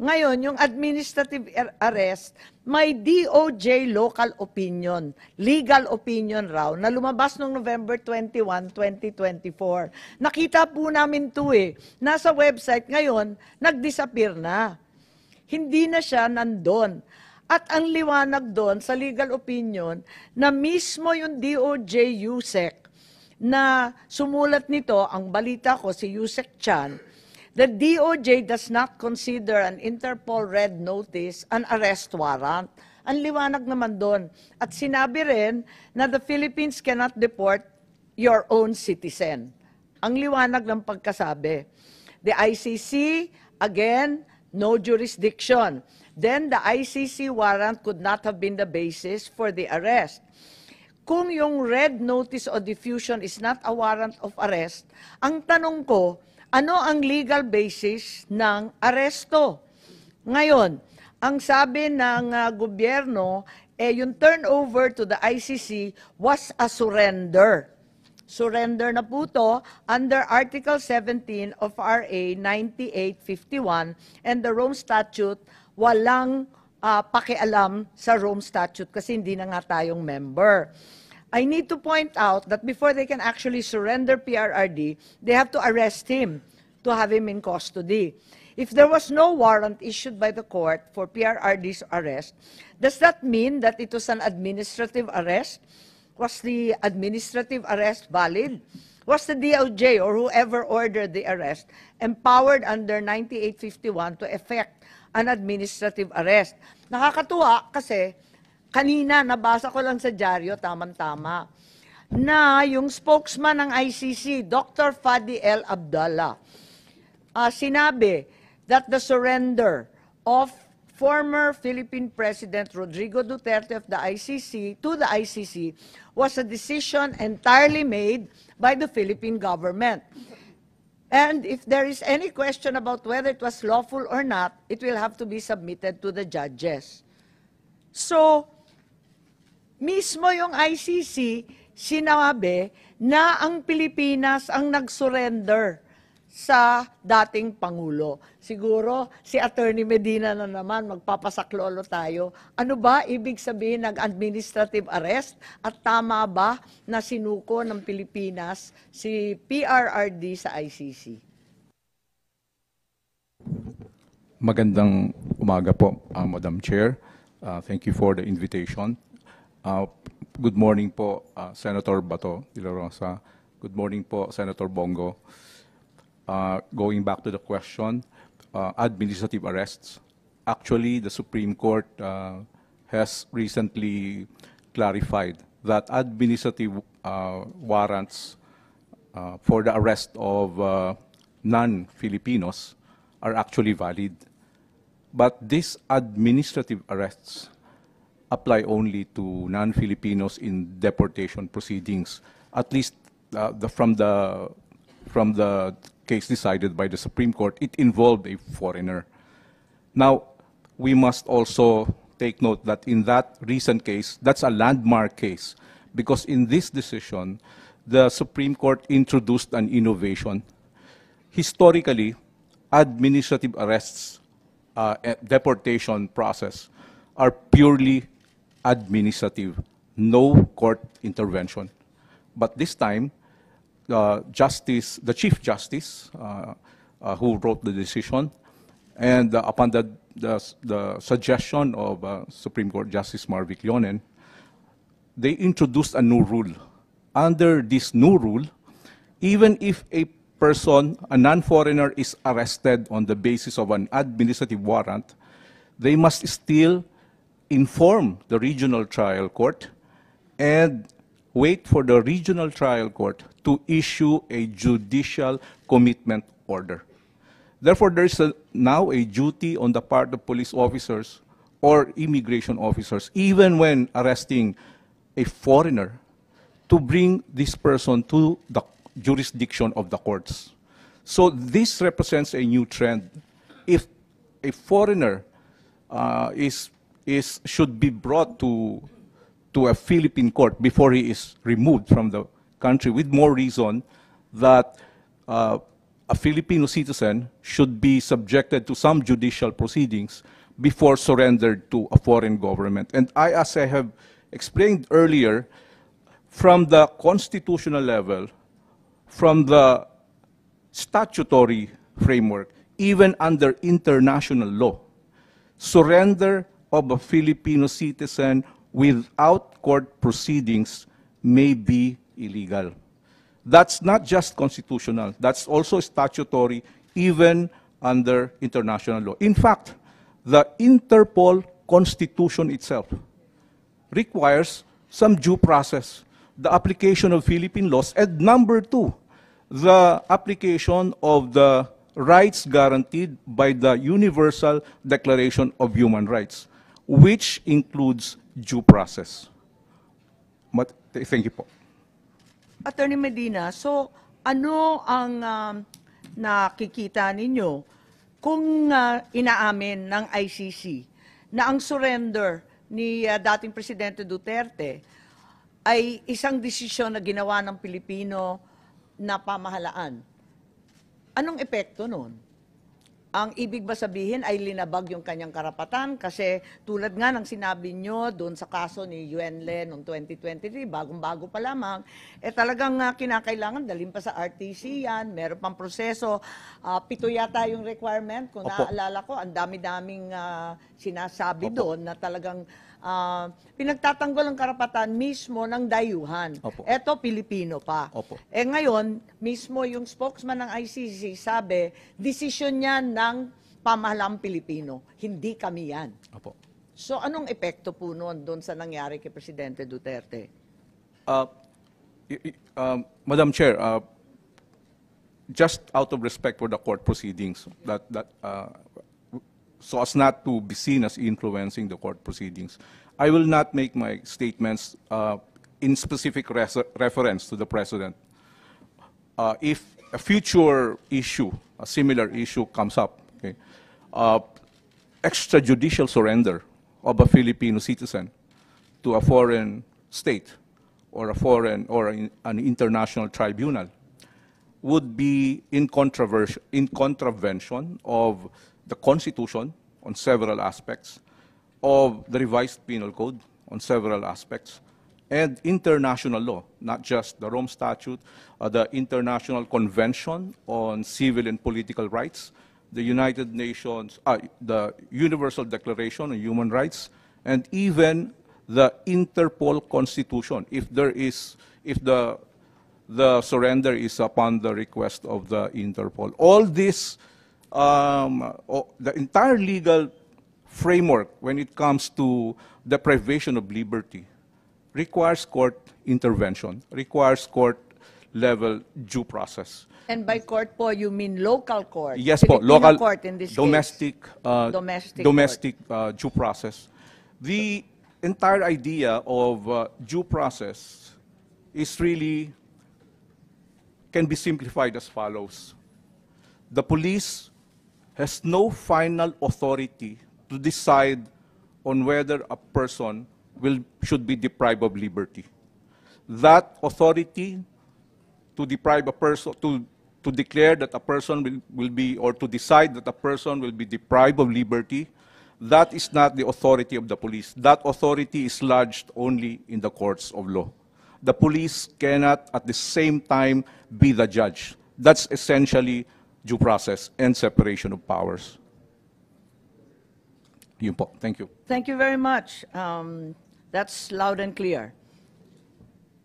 Ngayon, yung administrative arrest, may DOJ local opinion, legal opinion raw, na lumabas noong November 21, 2024. Nakita po namin to Nasa website ngayon, nag-disappear na. Hindi na siya nandun. At ang liwanag doon sa legal opinion na mismo yung DOJ USEC na sumulat nito, ang balita ko si USEC Chan, the DOJ does not consider an Interpol red notice an arrest warrant. Ang liwanag naman doon. At sinabi rin na the Philippines cannot deport your own citizen. Ang liwanag ng pagkasabi. The ICC, again, no jurisdiction. Then the ICC warrant could not have been the basis for the arrest. Kung yung red notice of diffusion is not a warrant of arrest, ang tanong ko, ano ang legal basis ng aresto? Ngayon, ang sabi ng gobyerno, yung turnover to the ICC was a surrender. Surrender na po to under Article 17 of RA 9851 and the Rome Statute. Walang pakialam sa Rome Statute kasi hindi na nga tayong member. I need to point out that before they can actually surrender PRRD, they have to arrest him to have him in custody. If there was no warrant issued by the court for PRRD's arrest, does that mean that it was an administrative arrest? Was the administrative arrest valid? Was the DOJ or whoever ordered the arrest empowered under 9851 to effect an administrative arrest? Nakakatuwa kasi kanina nabasa ko lang sa dyaryo, tamang-tama, na yung spokesman ng ICC, Dr. Fadi L. Abdallah, sinabi that the surrender of former Philippine President Rodrigo Duterte of the ICC to the ICC was a decision entirely made by the Philippine government. And if there is any question about whether it was lawful or not, it will have to be submitted to the judges. So, mismo yung ICC, sinabi na ang Pilipinas ang nag-surrender sa dating Pangulo. Siguro, si Attorney Medina na naman, magpapasaklolo tayo. Ano ba ibig sabihin ng administrative arrest? At tama ba na sinuko ng Pilipinas si PRRD sa ICC? Magandang umaga po, Madam Chair. Thank you for the invitation. Good morning po, Senator Bato de la Rosa. Good morning po, Senator Bongo. Going back to the question, administrative arrests. Actually, the Supreme Court has recently clarified that administrative warrants for the arrest of non-Filipinos are actually valid. But these administrative arrests apply only to non-Filipinos in deportation proceedings, at least from the case decided by the Supreme Court, it involved a foreigner. Now, we must also take note that in that recent case, that's a landmark case, because in this decision, the Supreme Court introduced an innovation. Historically, administrative arrests, deportation process are purely administrative, no court intervention. But this time, the Chief Justice, who wrote the decision, and upon the suggestion of Supreme Court Justice Marvick Leonen, they introduced a new rule. Under this new rule, even if a person, a non-foreigner, is arrested on the basis of an administrative warrant, they must still inform the regional trial court and wait for the regional trial court to issue a judicial commitment order. Therefore, there is now a duty on the part of police officers or immigration officers, even when arresting a foreigner, to bring this person to the jurisdiction of the courts. So this represents a new trend. If a foreigner should be brought to a Philippine court before he is removed from the country, with more reason that a Filipino citizen should be subjected to some judicial proceedings before surrendered to a foreign government. And as I have explained earlier, from the constitutional level, from the statutory framework, even under international law, surrender of a Filipino citizen without court proceedings may be illegal. That's not just constitutional, that's also statutory, even under international law. In fact, the Interpol Constitution itself requires some due process, the application of Philippine laws, and number two, the application of the rights guaranteed by the Universal Declaration of Human Rights, which includes due process. Thank you po. Attorney Medina, so ano ang nakikita ninyo kung inaamin ng ICC na ang surrender ni dating Presidente Duterte ay isang desisyon na ginawa ng Pilipino na pamahalaan? Anong epekto nun? Ang ibig ba sabihin ay linabag yung kanyang karapatan? Kasi tulad nga ng sinabi nyo doon sa kaso ni Yuen Le noong 2023, bagong-bago pa lamang, talagang kinakailangan dalhin pa sa RTC yan, meron pang proseso. 7 yata yung requirement, kung Opo. naaalala ko, ang dami-daming sinasabi Opo. doon na talagang pinagtatanggol ang karapatan mismo ng dayuhan. Opo. Eto, Pilipino pa. Opo. Ngayon, mismo yung spokesman ng ICC sabi, desisyon niya ng pamahalaang Pilipino. Hindi kami yan. Opo. So, anong epekto po noon doon sa nangyari kay Presidente Duterte? Madam Chair, just out of respect for the court proceedings, so as not to be seen as influencing the court proceedings, I will not make my statements in specific reference to the President. If a future issue, a similar issue comes up, okay, extrajudicial surrender of a Filipino citizen to a foreign state or an international tribunal would be in contravention of the Constitution on several aspects, of the revised penal code on several aspects, and international law, not just the Rome Statute, the International Convention on Civil and Political Rights, the United Nations, the Universal Declaration on Human Rights, and even the Interpol Constitution, if the surrender is upon the request of the Interpol. All this, the entire legal framework when it comes to deprivation of liberty requires court intervention, requires court-level due process. And by court po, you mean local court? Yes po, Filipino local, court in this domestic, case. domestic due process. The entire idea of due process is really, can be simplified as follows. The police has no final authority to decide on whether a person should be deprived of liberty. That authority to deprive a person, to declare that a person will be, or to decide that a person will be deprived of liberty, that is not the authority of the police. That authority is lodged only in the courts of law. the police cannot at the same time be the judge. That's essentially due process and separation of powers. Yun po. Thank you. Thank you very much. That's loud and clear.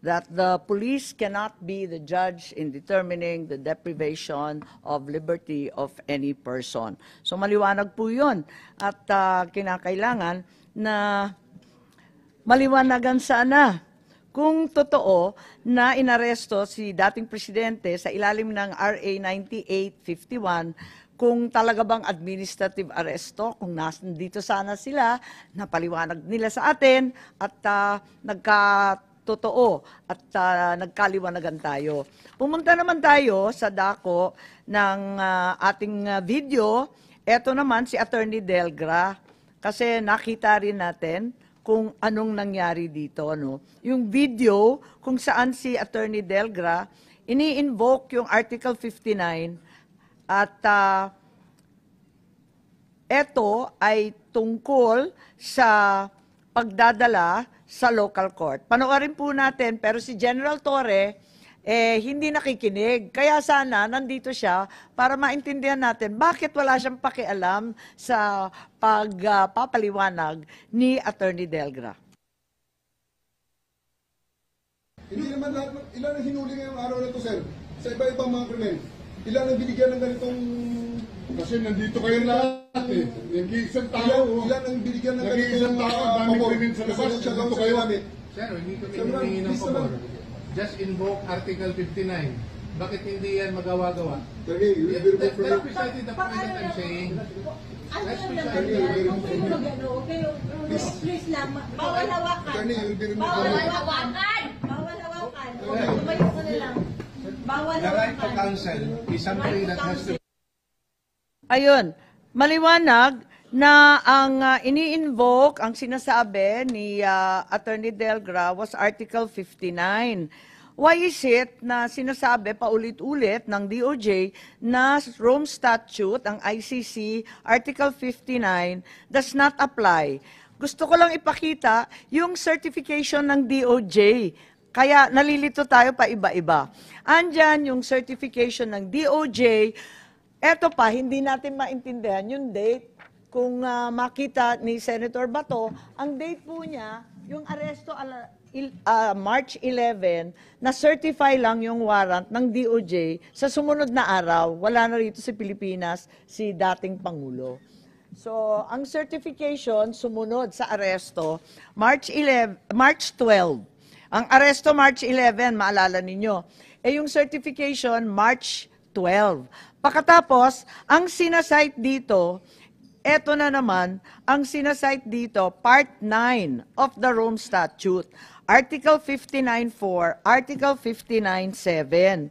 That the police cannot be the judge in determining the deprivation of liberty of any person. So maliwanag po yun. At kinakailangan na maliwanagan sana kung totoo na inaresto si dating presidente sa ilalim ng RA 9851, kung talaga bang administrative arresto, kung nandito sana sila, napaliwanag nila sa atin at nagkatotoo at nagkaliwanagan tayo. Pumunta naman tayo sa dako ng ating video. Ito naman si Attorney Delgra, kasi nakita rin natin kung anong nangyari dito. No? Yung video kung saan si Attorney Delgra ini-invoke yung Article 59 at ito ay tungkol sa pagdadala sa local court. Panoorin po natin, pero si General Torre hindi nakikinig. Kaya sana nandito siya para maintindihan natin bakit wala siyang pakialam sa pagpapaliwanag ni Attorney Delgra. Hindi naman lahat, ilan ang hinuli ngayong araw na ito, sir? Sa iba-ibang mga krimen. Ilan ang binigyan ng ganitong... Kasi nandito kayo lahat eh. Nag-iisang tao. Ilan ang binigyan ng Nag-iisang ganitong... tao, daming krimen sa labas. Nandito kayo. Sir, hindi kami humingi ng pabor. Just invoke Article 59. Bakit hindi yan magawa-gawa? Attorney, you will be removed from... That's precisely the point that I'm saying. That's precisely Please lang, bawal hawakan. Attorney, you will be removed Bawal from... hawakan! Bawal hawakan. Tumayo ko na lang. Bawal the right to hawakan. counsel is something that has to Ayun, maliwanag na ang ini-invoke, ang sinasabi ni Attorney Delgra was Article 59. Why is it na sinasabi paulit-ulit ng DOJ na Rome Statute, ang ICC, Article 59, does not apply? Gusto ko lang ipakita yung certification ng DOJ. Kaya nalilito tayo pa iba-iba. Andyan yung certification ng DOJ. Eto pa, hindi natin maintindihan yung date. Kung makita ni Senator Bato, ang date po niya, yung aresto March 11, na-certify lang yung warrant ng DOJ sa sumunod na araw. Wala na rito sa Pilipinas si dating Pangulo. So, ang certification sumunod sa aresto March 12. Ang aresto March 11, maalala ninyo. Yung certification March 12. Pagkatapos, ang sinasite dito, eto na naman, ang sinasite dito, Part 9 of the Rome Statute, Article 59.4, Article 59.7.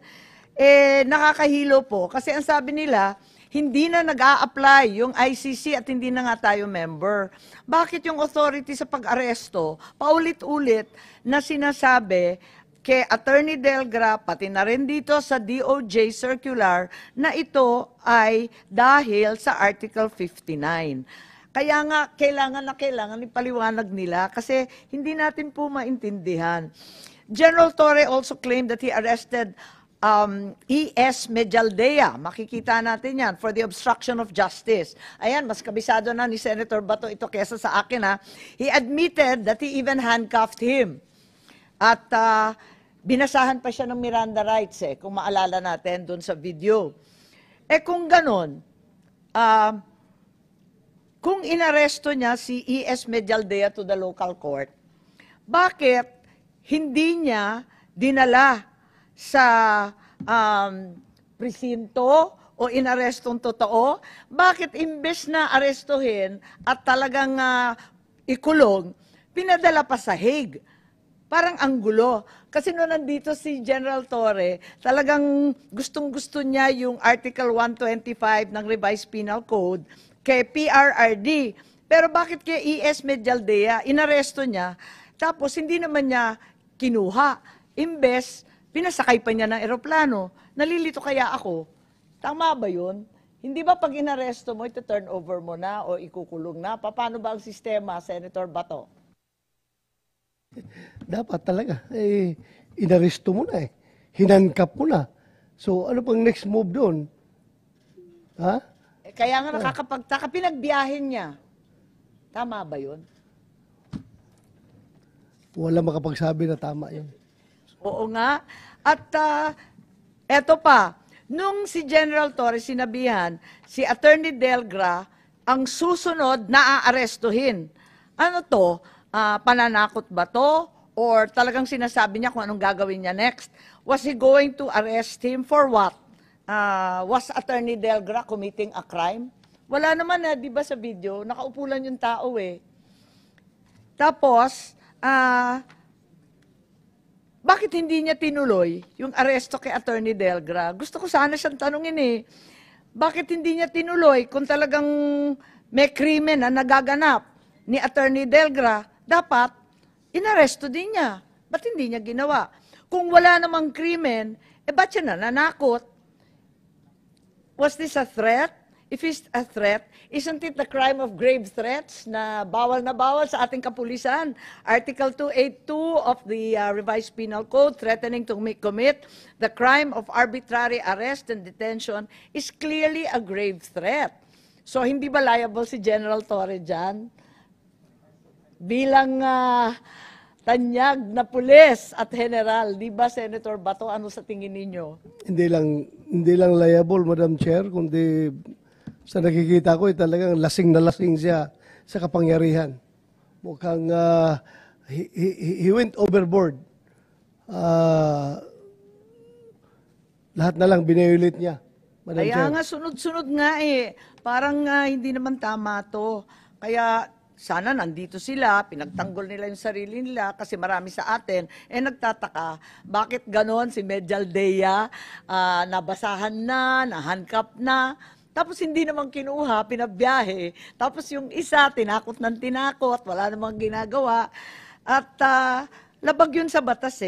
Nakakahilo po, kasi ang sabi nila, hindi na nag-a-apply yung ICC at hindi na nga tayo member. Bakit yung authority sa pag-aresto, paulit-ulit na sinasabi kay Attorney Delgra, pati na rin dito sa DOJ circular, na ito ay dahil sa Article 59. Kaya nga, kailangan ipaliwanag nila kasi hindi natin po maintindihan. General Torre also claimed that he arrested E.S. Medialdea. Makikita natin yan for the obstruction of justice. Ayan, mas kabisado na ni Senator Bato ito kesa sa akin. Ha? He admitted that he even handcuffed him. At binasahan pa siya ng Miranda rights, kung maalala natin doon sa video. Kung ganon, kung inaresto niya si E.S. Medialdea to the local court, bakit hindi niya dinala sa presinto o inarestong totoo? Bakit imbes na arestuhin at talagang ikulong, pinadala pa sa Hague? Parang anggulo. Kasi noon nandito si General Torre, talagang gustong-gusto niya yung Article 125 ng Revised Penal Code kay PRRD. Pero bakit kay E.S. Medialdea, inaresto niya, tapos hindi naman niya kinuha. Imbes, pinasakay pa niya ng eroplano. Nalilito kaya ako. Tama ba yun? Hindi ba pag inaresto mo, ito turn over mo na o ikukulong na? Paano ba ang sistema, Senator Bato? dapat talaga, inaresto mo na Hinankap mo na. So, ano pang next move doon? Ha? Kaya nga nakakapagtaka, pinagbiyahin niya. Tama ba yun? Wala makapagsabi na tama yun. Oo nga. At eto pa, nung si General Torres sinabihan, si Attorney Delgra ang susunod na aarestuhin. Ano to? Pananakot ba to? Or talagang sinasabi niya kung anong gagawin niya next? Was he going to arrest him for what? Was Attorney Delgra committing a crime? Wala naman di ba sa video? Nakaupo lang yung tao Tapos, bakit hindi niya tinuloy yung aresto kay Attorney Delgra? Gusto ko sana siyang tanungin Bakit hindi niya tinuloy kung talagang may krimen na nagaganap ni Attorney Delgra? Dapat, inaresto din niya. Ba't hindi niya ginawa? Kung wala namang krimen, ba't siya nananakot? Was this a threat? If it's a threat, isn't it the crime of grave threats na bawal sa ating kapulisan? Article 282 of the Revised Penal Code, threatening to commit the crime of arbitrary arrest and detention is clearly a grave threat. So, hindi ba liable si General Torre dyan? Bilang tanyag na pulis at general, di ba, Senator Bato, ano sa tingin ninyo? Hindi lang liable, Madam Chair, kundi sa nakikita ko talagang lasing na lasing siya sa kapangyarihan. Mukhang he went overboard. Lahat na lang binayulit niya, Madam Chair. Kaya nga, sunod-sunod nga Parang hindi naman tama to. Kaya sana nandito sila, pinagtanggol nila yung sarili nila kasi marami sa atin, nagtataka, bakit ganon si Medjaldea, nabasahan na, nahandcuff na, tapos hindi naman kinuha, pinabiyahe, tapos yung isa, tinakot ng tinakot, wala namang ginagawa, at labag yun sa batas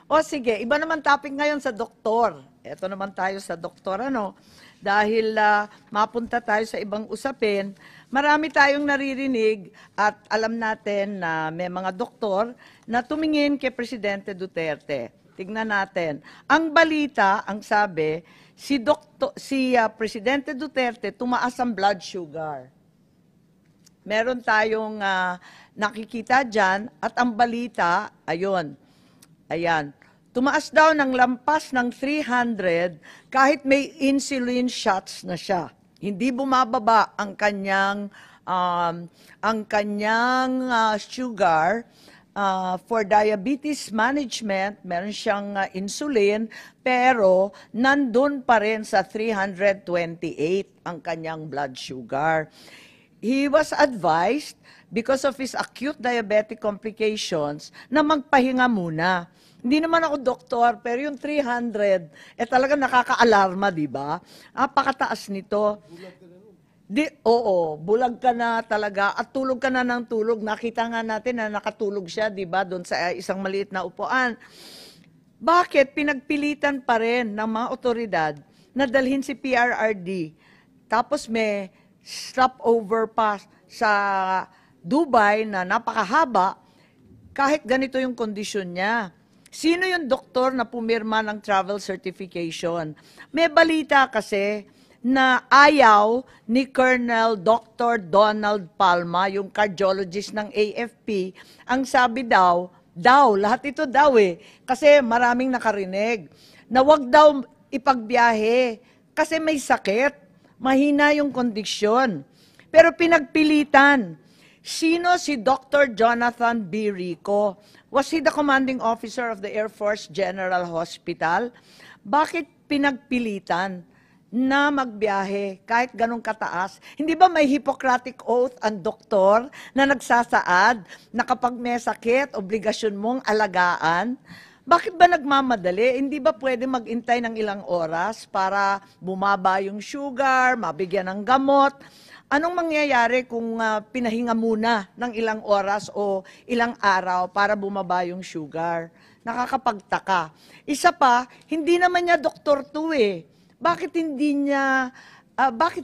O sige, iba naman topic ngayon sa doktor. Eto naman tayo sa doktor, dahil mapunta tayo sa ibang usapin, marami tayong naririnig at alam natin na may mga doktor na tumingin kay Presidente Duterte. Tignan natin. Ang balita, ang sabi, si Presidente Duterte tumaas ang blood sugar. Meron tayong nakikita dyan at ang balita, ayan, tumaas daw ng lampas ng 300 kahit may insulin shots na siya. Hindi bumababa ang kanyang sugar for diabetes management, meron siyang insulin, pero nandun pa rin sa 328 ang kanyang blood sugar. He was advised, because of his acute diabetic complications, na magpahinga muna. Hindi naman ako doktor, pero yung 300, talagang nakaka-alarma, di ba? Napakataas nito. Oo, bulag ka na talaga at tulog ka na ng tulog. Nakita nga natin na nakatulog siya, di ba, doon sa isang maliit na upuan. Bakit pinagpilitan pa rin ng mga otoridad na dalhin si PRRD? Tapos may stopover pa sa Dubai na napakahaba, kahit ganito yung kondisyon niya. Sino yung doktor na pumirma ng travel certification? May balita kasi na ayaw ni Colonel Dr. Donald Palma, yung cardiologist ng AFP, ang sabi daw, lahat ito daw kasi maraming nakarinig, na wag daw ipagbiyahe kasi may sakit, mahina yung kondisyon. Pero pinagpilitan. Sino si Dr. Jonathan B. Rico? Was he the commanding officer of the Air Force General Hospital? Bakit pinagpilitan na magbiyahe kahit ganong kataas? Hindi ba may Hippocratic Oath ang doktor na nagsasaad na kapag may sakit, obligasyon mong alagaan? Bakit ba nagmamadali? Hindi ba pwede magintay ng ilang oras para bumaba yung sugar, mabigyan ng gamot? Anong mangyayari kung pinahinga muna ng ilang oras o ilang araw para bumaba yung sugar? Nakakapagtaka. Isa pa, hindi naman niya doktor to Bakit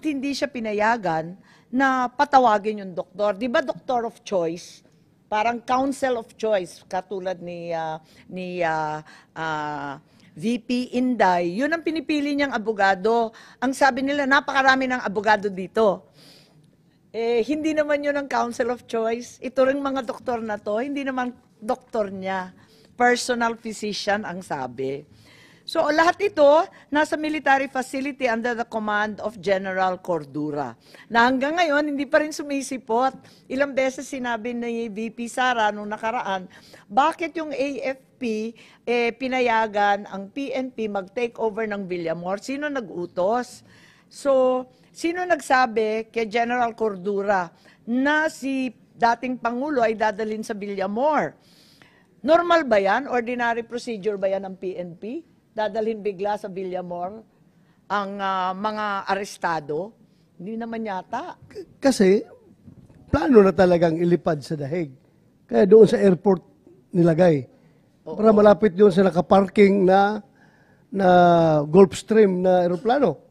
hindi siya pinayagan na patawagin yung doktor? Di ba doctor of choice? parang counsel of choice katulad ni VP Inday. Yun ang pinipili niyang abogado. Ang sabi nila, napakarami ng abogado dito. Hindi naman yun ang counsel of choice. Ito rin mga doktor na to, hindi naman doktor niya. Personal physician ang sabi. So lahat ito nasa military facility under the command of General Cordura. Na hanggang ngayon hindi pa rin sumisipot. Ilang beses sinabi ni VP Sara nung nakaraan, bakit yung AFP pinayagan ang PNP mag-take over ng Villamor? Sino nag-utos? So, sino nagsabi kay General Cordura na si dating Pangulo ay dadalhin sa Villamor? Normal ba yan? Ordinary procedure ba yan ng PNP? Dadalhin bigla sa Villamor ang mga arestado? Hindi naman yata. Kasi, plano na talagang ilipad sa Dahig. Kaya doon sa airport nilagay. Para malapit doon sa nakaparking na Gulfstream na aeroplano.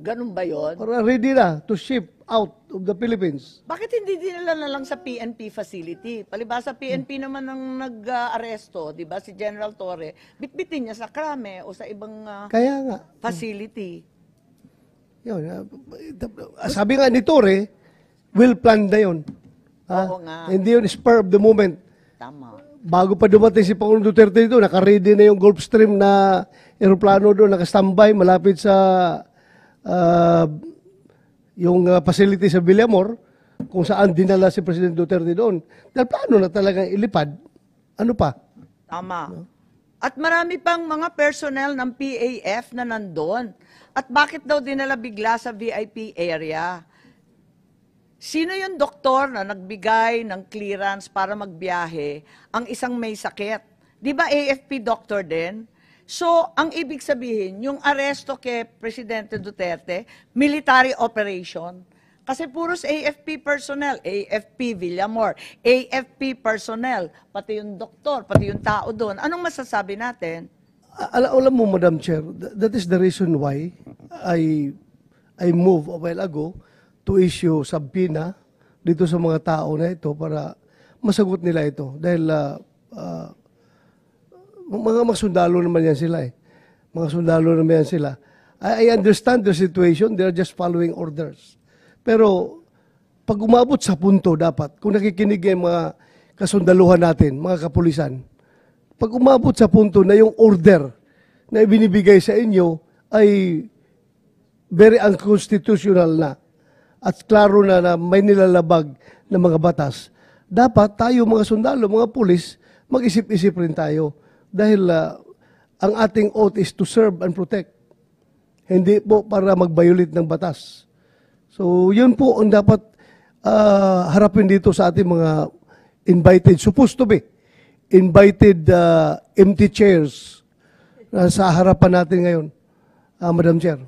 Ganun ba yun? Para ready na to ship out of the Philippines. Bakit hindi dinala na lang sa PNP facility? Palibasa PNP naman ang nag-aresto, di ba? Si General Torre, bitbitin niya sa Krame o sa ibang Kaya nga. facility. Yun, sabi nga ni Torre, well planned na yun. Oo nga. Hindi yun spur of the moment. Tama. Bago pa dumating si Pangulong Duterte dito, naka-ready na yung Gulfstream na aeroplano doon, naka-standby malapit sa yung facility sa Villamor, kung saan dinala si President Duterte doon. Dahil plano na talagang ilipad, ano pa? Tama. At marami pang mga personnel ng PAF na nandun. At bakit daw dinala bigla sa VIP area? Sino yung doktor na nagbigay ng clearance para magbiyahe ang isang may sakit? Di ba AFP doctor din? So, ang ibig sabihin, yung aresto kay Presidente Duterte, military operation. Kasi puros AFP personnel, AFP Villamor, AFP personnel, pati yung doktor, pati yung tao doon. Anong masasabi natin? Alam mo, Madam Chair, that is the reason why I moved a while ago to issue subpoena dito sa mga tao na ito para masagot nila ito. Dahil mga sundalo naman yan sila eh. Mga sundalo naman yan sila. I understand the situation, they're just following orders. Pero pag umabot sa punto dapat, kung nakikinig yung mga kasundaluhan natin, mga kapulisan, pag umabot sa punto na yung order na ibinibigay sa inyo ay very unconstitutional na at klaro na may nilalabag na mga batas, dapat tayo mga sundalo, mga pulis, mag-isip-isip rin tayo. Dahil ang ating oath is to serve and protect. Hindi po para mag-violate ng batas. So, yun po ang dapat harapin dito sa ating mga invited, supposed to be, invited empty chairs sa harapan natin ngayon, Madam Chair.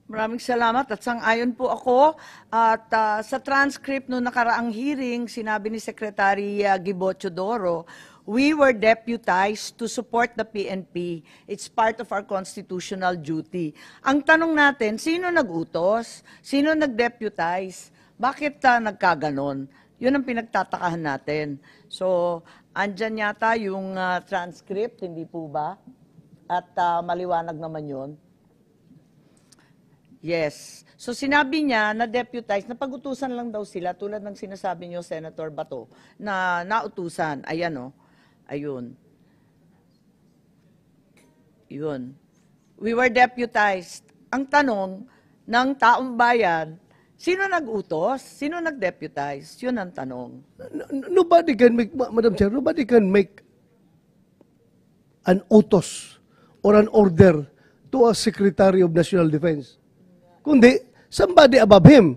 Maraming salamat at sang-ayon po ako. At sa transcript noong nakaraang hearing, sinabi ni Secretary Gibo Chodoro, we were deputized to support the PNP. It's part of our constitutional duty. Ang tanong natin, sino nag-utos? Sino nag-deputize? Bakit nagkaganon? Yun ang pinagtatakahan natin. So, andyan yata yung transcript, hindi po ba? At maliwanag naman yun. Yes. So sinabi niya na deputize, na pag-utusan lang daw sila, tulad ng sinasabi niyo, Senator Bato, na nautusan. Ayan o. Ayun. Yun. We were deputized. Ang tanong ng taong bayan, sino nag-utos? Sino nag-deputize? Yun ang tanong. Nobody can make, Madam Chair, nobody can make an utos or an order to a Secretary of National Defense. Kundi, somebody above him.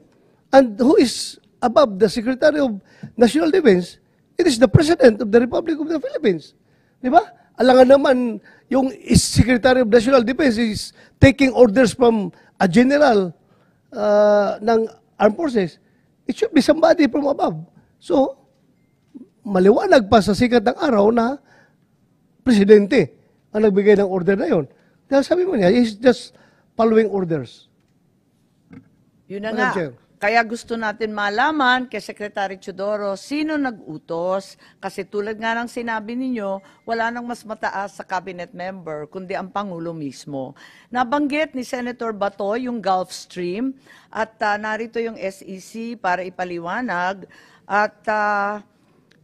And who is above the Secretary of National Defense? It is the President of the Republic of the Philippines. Di ba? Alangan naman, yung Secretary of National Defense is taking orders from a general ng armed forces. It should be somebody from above. So, maliwanag pa sa sikat ng araw na presidente ang nagbigay ng order na yon. Dahil sabi mo niya, he's just following orders. Yun na Madam nga. Chair. Kaya gusto natin malaman kay Secretary Teodoro sino nag-utos. Kasi tulad nga ng sinabi ninyo, wala nang mas mataas sa cabinet member, kundi ang Pangulo mismo. Nabanggit ni Senator Bato yung Gulf Stream at narito yung SEC para ipaliwanag. At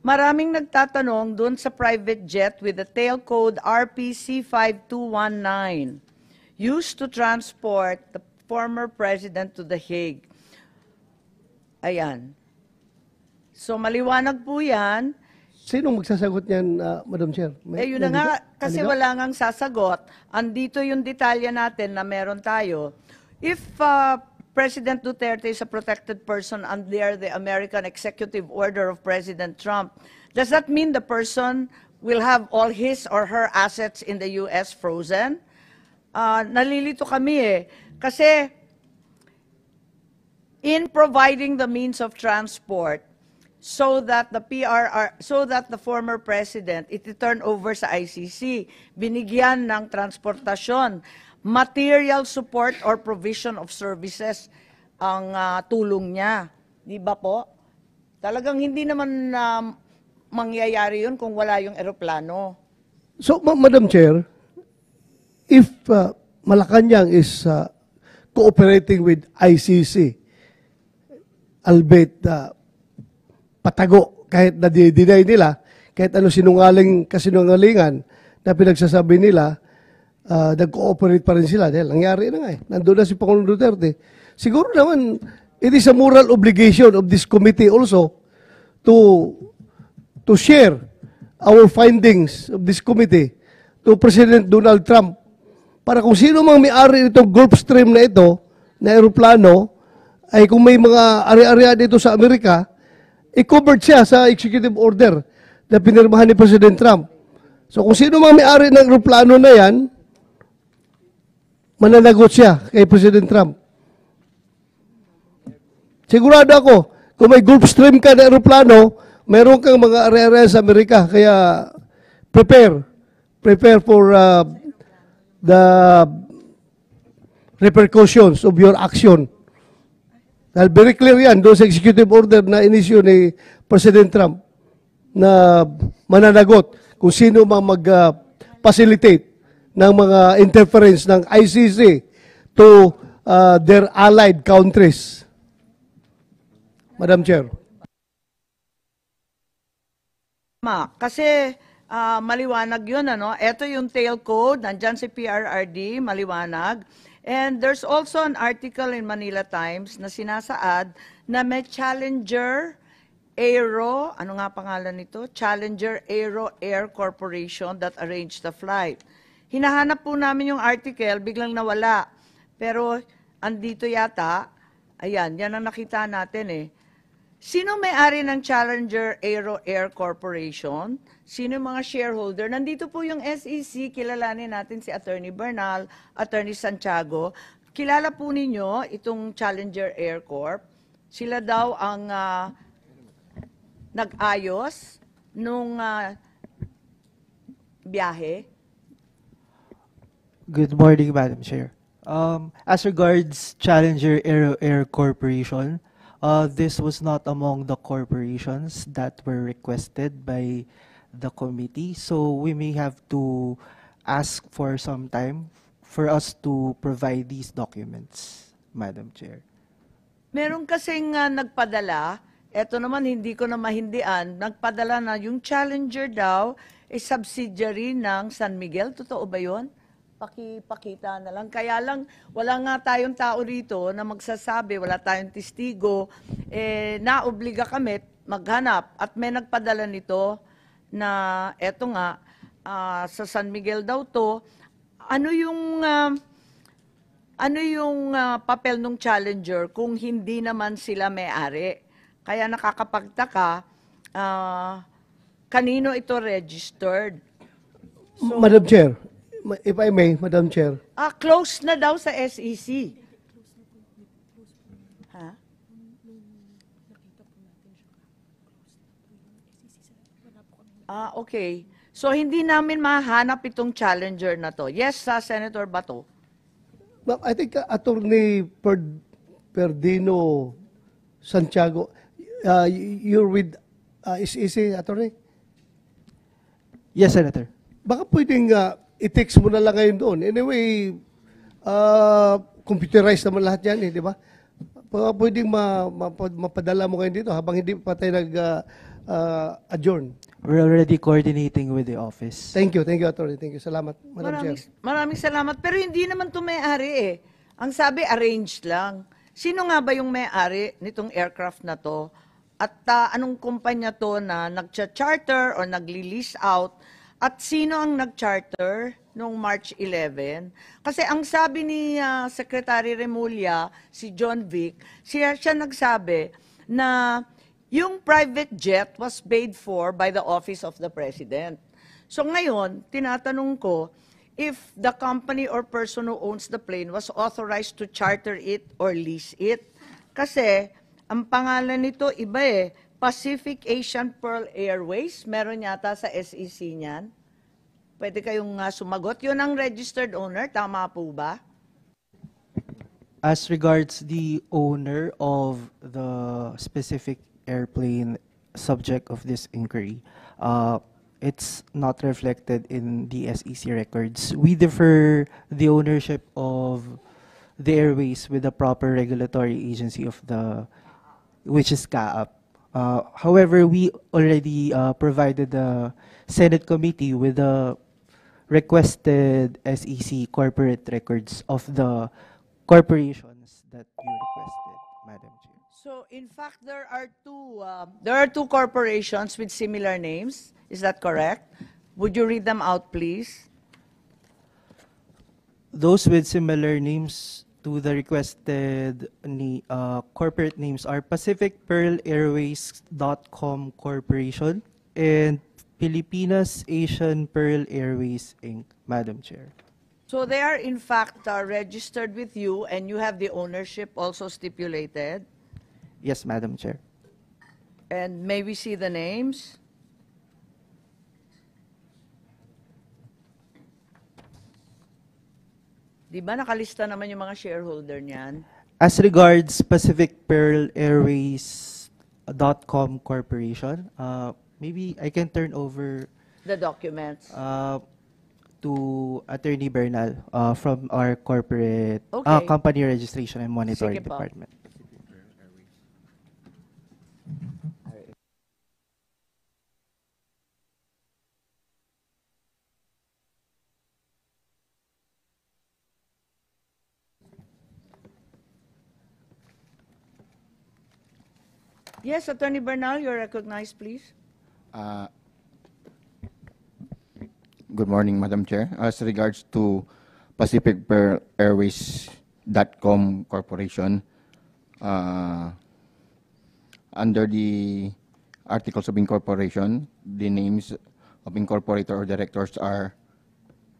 maraming nagtatanong doon sa private jet with the tail code RPC5219 used to transport the former president to The Hague. Ayan. So maliwanag po yan. Sino magsasagot niyan, Madam Chair? Yun na nga, kasi wala ngang sasagot. Andito yung detalye natin na meron tayo. If President Duterte is a protected person under the American Executive Order of President Trump, does that mean the person will have all his or her assets in the U.S. frozen? Nalilito kami Kasi in providing the means of transport so that the former president iti-turn over sa ICC, binigyan ng transportasyon, material support or provision of services ang tulong niya. Di ba po? Talagang hindi naman mangyayari yun kung wala yung eroplano. So, Madam Chair, if Malacanang is cooperating with ICC, albeit patago, kahit na-deny nila, kahit ano kasinungalingan na pinagsasabi nila, nag-cooperate pa rin sila. Dahil nangyari na nga nandun na si Pangulong Duterte. Siguro naman, it is a moral obligation of this committee also to share our findings of this committee to President Donald Trump para kung sino mang may-ari itong Gulfstream na ito, na aeroplano, ay kung may mga ari-arian dito sa Amerika, i-covered siya sa executive order na pinirmahan ni President Trump. So kung sino mang may-ari ng aeroplano na yan, mananagot siya kay President Trump. Sigurado ako, kung may Gulfstream ka na aeroplano, meron kang mga ari-arian sa Amerika. Kaya prepare for the repercussions of your action. Dahil very clear yan, doon sa executive order na inisyu ni President Trump na mananagot kung sino mang mag-facilitate ng mga interference ng ICC to their allied countries. Madam Chair. Kasi maliwanag yun, Ito yung tail code, nandyan si PRRD, maliwanag. And there's also an article in Manila Times na sinasaad na may Challenger Aero, ano nga pangalan nito? Challenger Aero Air Corporation that arranged the flight. Hinahanap po namin yung article, biglang nawala. Pero andito yata, ayan, yan ang nakita natin Sino may-ari ng Challenger Aero Air Corporation? Sino yung mga shareholder? Nandito po yung SEC, kilalanin natin si Attorney Bernal, Attorney Santiago. Kilala po ninyo itong Challenger Air Corp. Sila daw ang nag-ayos nung biyahe. Good morning, Madam Chair. As regards Challenger Air Corporation, this was not among the corporations that were requested by the committee, so we may have to ask for some time for us to provide these documents, Madam Chair. Meron kasing nagpadala, eto naman hindi ko na mahindian, nagpadala na yung Challenger daw is subsidiary ng San Miguel. Totoo ba yun? Pakita na lang. Kaya lang, wala nga tayong tao rito na magsasabi, wala tayong testigo, naobliga kami maghanap. At may nagpadala nito na eto nga, sa San Miguel daw to. Ano yung papel ng Challenger kung hindi naman sila may-ari? Kaya nakakapagtaka, kanino ito registered? So, Madam Chair, if I may, Madam Chair. Close na daw sa SEC. Ha? Okay. So, hindi namin mahanap itong Challenger na to. Yes, Senator Bato. I think Attorney Perdino Santiago. You're with SEC, attorney? Yes, Senator. Baka pwedeng i-text mo na lang ngayon doon. Anyway, computerized naman lahat yan, di ba? Baka pwedeng mapadala mo ngayon dito habang hindi pa tayo nag-adjourn. We're already coordinating with the office. Thank you, attorney. Thank you. Salamat, Madam Chair. Maraming salamat. Pero hindi naman ito may-ari eh. Ang sabi, arranged lang. Sino nga ba yung may-ari nitong aircraft na to? At anong kumpanya to na nag-charter or nagli-lease out? At sino ang nag-charter noong March 11? Kasi ang sabi ni Secretary Remulla, si John Vic, siya nagsabi na yung private jet was paid for by the Office of the President. So ngayon, tinatanong ko, if the company or person who owns the plane was authorized to charter it or lease it. Kasi ang pangalan nito iba eh, Pacific Asian Pearl Airways, meron yata sa SEC niyan. Pwede kayong sumagot. Yun ang registered owner, tama po ba? As regards the owner of the specific airplane subject of this inquiry, it's not reflected in the SEC records. We defer the ownership of the airways with the proper regulatory agency of which is CAAP. However, we already provided the Senate committee with the requested SEC corporate records of the corporations that you requested, Madam Chair. So in fact, there are two corporations with similar names. Is that correct? Would you read them out, please? Those with similar names to the requested corporate names are Pacific Pearl Airways.com Corporation and Pilipinas Asian Pearl Airways Inc., Madam Chair. So they are in fact registered with you and you have the ownership also stipulated? Yes, Madam Chair. And may we see the names? Di ba nakalista naman yung mga shareholder niyan? As regards Pacific Pearl Airways.com Corporation, maybe I can turn over The documents. to Attorney Bernal from our corporate Okay. company registration and monitoring Sige po. department. Yes, Attorney Bernal, you're recognized, please. Good morning, Madam Chair. As regards to Pacific Pearl Airways.com Corporation, under the Articles of Incorporation, the names of incorporator or directors are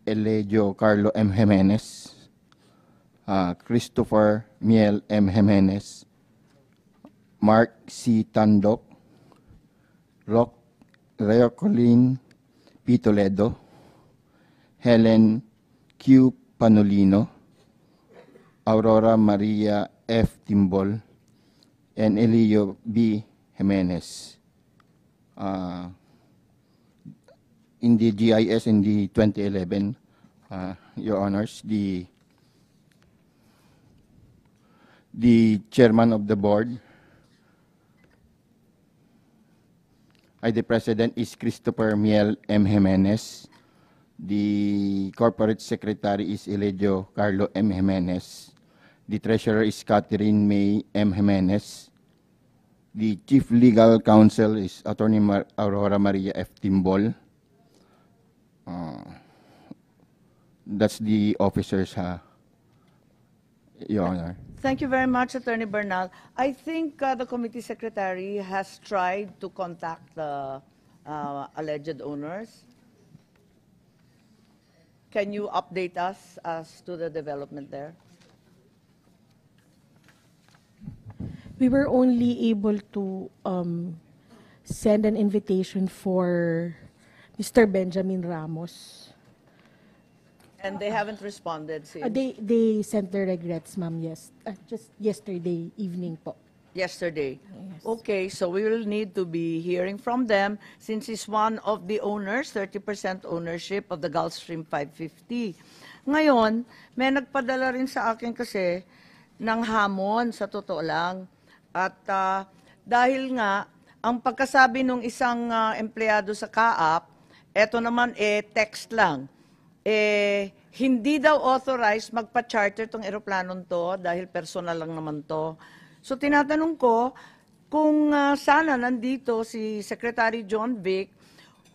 Elegio Carlo M. Jimenez, Christopher Miel M. Jimenez, Mark C. Tandok, Reocolin P. Toledo, Helen Q. Panolino, Aurora Maria F. Timbol, and Elio B. Jimenez. In the GIS in the 2011, Your Honors, the chairman of the board, the president is Christopher Miel M. Jimenez. The corporate secretary is Elegio Carlo M. Jimenez. The treasurer is Catherine May M. Jimenez. The chief legal counsel is Attorney Aurora Maria F. Timbol. That's the officers, Your Honor. Thank you very much, Attorney Bernal. I think the committee secretary has tried to contact the alleged owners. Can you update us as to the development there? We were only able to send an invitation for Mr. Benjamin Ramos. And they haven't responded since? They sent their regrets, ma'am, yes. Just yesterday evening po. Yesterday. Okay, so we will need to be hearing from them since he's one of the owners, 30% ownership of the Gulfstream 550. Ngayon, may nagpadala rin sa akin kasi ng hamon sa totoo lang. At dahil nga, ang pagkasabi ng isang empleyado sa CAAP, eto naman text lang. Hindi daw authorized magpa-charter tong eroplanong to dahil personal lang naman to. So tinatanong ko kung sana nandito si Secretary John Vic,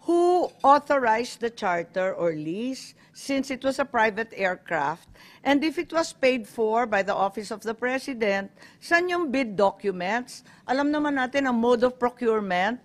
who authorized the charter or lease since it was a private aircraft, and if it was paid for by the Office of the President, saan yung bid documents? Alam naman natin ang mode of procurement,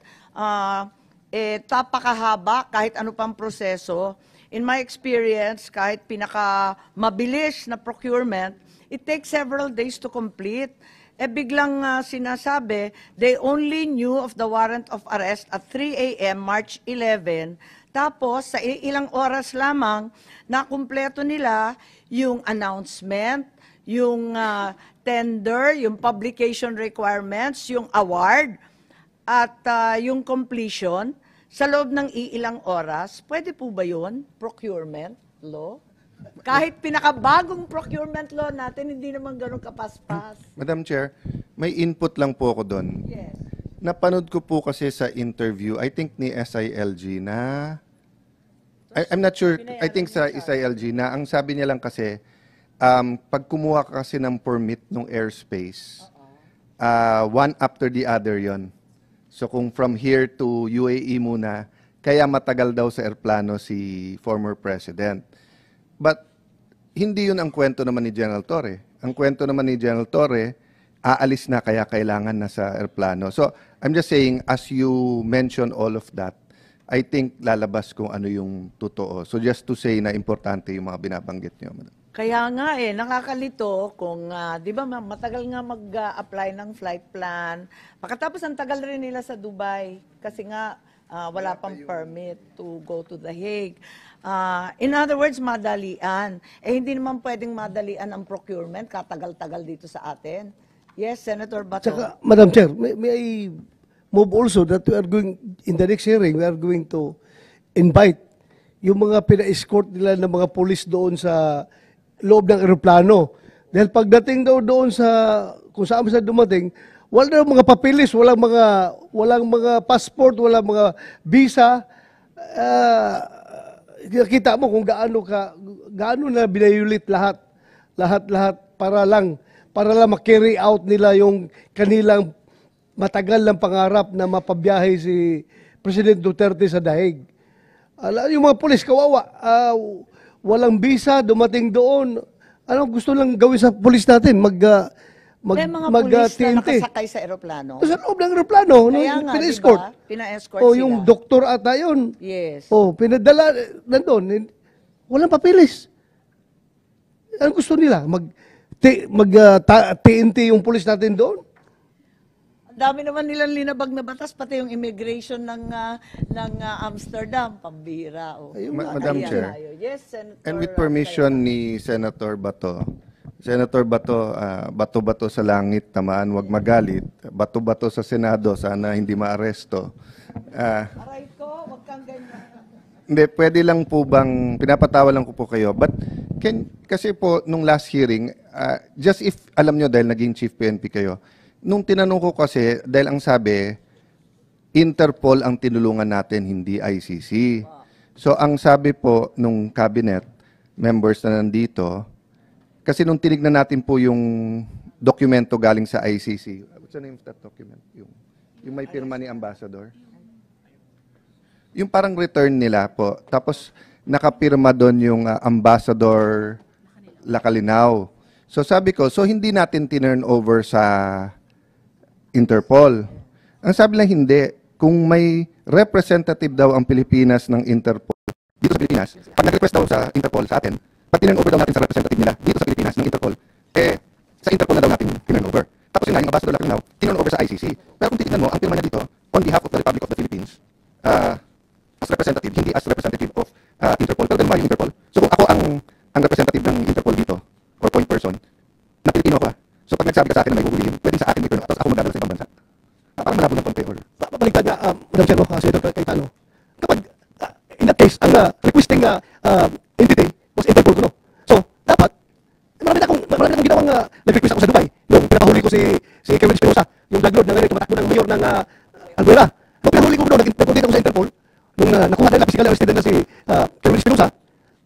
tapakahaba kahit ano pang proseso. In my experience, kahit pinakamabilis na procurement, it takes several days to complete. Biglang sinasabi, they only knew of the warrant of arrest at 3 a.m. March 11. Tapos, sa ilang oras lamang, nakumpleto nila yung announcement, yung tender, yung publication requirements, yung award, at yung completion. Sa loob ng ilang oras, pwede po ba yun? Procurement law? Kahit pinakabagong procurement law natin, hindi naman ganun kapaspas. Madam Chair, may input lang po ako doon. Yes. Napanood ko po kasi sa interview, I think ni SILG na, I'm not sure, I think sa SILG na, ang sabi niya lang kasi, pag kumuha ka kasi ng permit ng airspace, one after the other yon. So kung from here to UAE muna, kaya matagal daw sa airplano si former President. But hindi yun ang kwento naman ni General Torre. Ang kwento naman ni General Torre, aalis na kaya kailangan na sa airplano. So I'm just saying, as you mention all of that, I think lalabas kung ano yung totoo. So just to say na importante yung mga binabanggit niyo, Madam. Kaya nga nakakalito kung, di ba matagal nga mag-apply ng flight plan. Pagkatapos ang tagal rin nila sa Dubai kasi nga wala pang permit to go to The Hague. In other words, madalian. Hindi naman pwedeng madalian ang procurement, katagal-tagal dito sa atin. Yes, Senator Bato. Tsaka, Madam Chair, may I move also that we are going, in the next hearing, we are going to invite yung mga pina-escort nila ng mga police doon sa loob ng eroplano. Dahil pagdating daw doon sa, kung saan sila dumating, wala daw mga papilis, walang mga passport, walang mga visa. Kita mo kung gaano na binayulit lahat para lang ma-carry out nila yung kanilang matagal ng pangarap na mapabiyahe si President Duterte sa Daig. Yung mga pulis, kawawa, walang visa, dumating doon. Ano gusto lang gawin sa pulis natin? May mga pulis na nakasakay sa eroplano. Sa loob ng eroplano, pina-escort. Diba? Pina-escort O sila. yung doktor ata yun. Yes. O, pinadala nandun. Walang papilis. Ano gusto nila? TNT yung pulis natin doon? Ang dami naman nilang linabag na batas, pati yung immigration ng Amsterdam, pambira. Madam Chair, yes, Senator, and with permission ni Senator Bato, bato-bato sa langit, tamaan, wag magalit. Bato-bato sa Senado, sana hindi maaresto. Aray ko, wag kang ganyan. Hindi, pwede lang po bang, pinapatawa lang ko po kayo, but kasi po, nung last hearing, just if, alam nyo dahil naging Chief PNP kayo, nung tinanong ko kasi, dahil ang sabi, Interpol ang tinulungan natin, hindi ICC. So, ang sabi po nung cabinet members na nandito, kasi nung tinignan natin po yung dokumento galing sa ICC, what's the name of that document? Yung may pirma ni Ambassador? Yung parang return nila po. Tapos, nakapirma doon yung Ambassador Lacalinaw. So, sabi ko, so hindi natin tinurn over sa Interpol. Ang sabi lang hindi, kung may representative daw ang Pilipinas ng Interpol dito sa Pilipinas, pag nag-request daw sa Interpol sa atin, pag tinurn over daw natin sa representative nila dito sa Pilipinas ng Interpol, sa Interpol na daw natin tinurn over. Tapos yun nga, yung Ambassador Lacalinaw, tinurn over sa ICC. Pero kung titignan mo, ang pirma niya dito, on behalf of the Republic of the Philippines, as representative, hindi as representative of Interpol. Pero ganun yung Interpol. So kung ako ang representative ng Interpol dito, or point person, na Pilipino ka, so pag nagsabi ka sa akin na may bubulihin, pwedeng sa akin may turn, tapos ako magdadala Madam Chair, Senator Cayetano, kapag in that case, ang requesting entity was Interpol ko, no? So, dapat, marami na akong ginawang nag-request ako sa Dubai. Yung pinapahuli ko si Kevin Espinosa, yung drug lord na ngayon tumatakbo ng mayor ng Albuera. Nung pinahuli ko doon, nag-coordinate ako sa Interpol, nung nakuha nila, physically arrested na si Kevin Espinosa,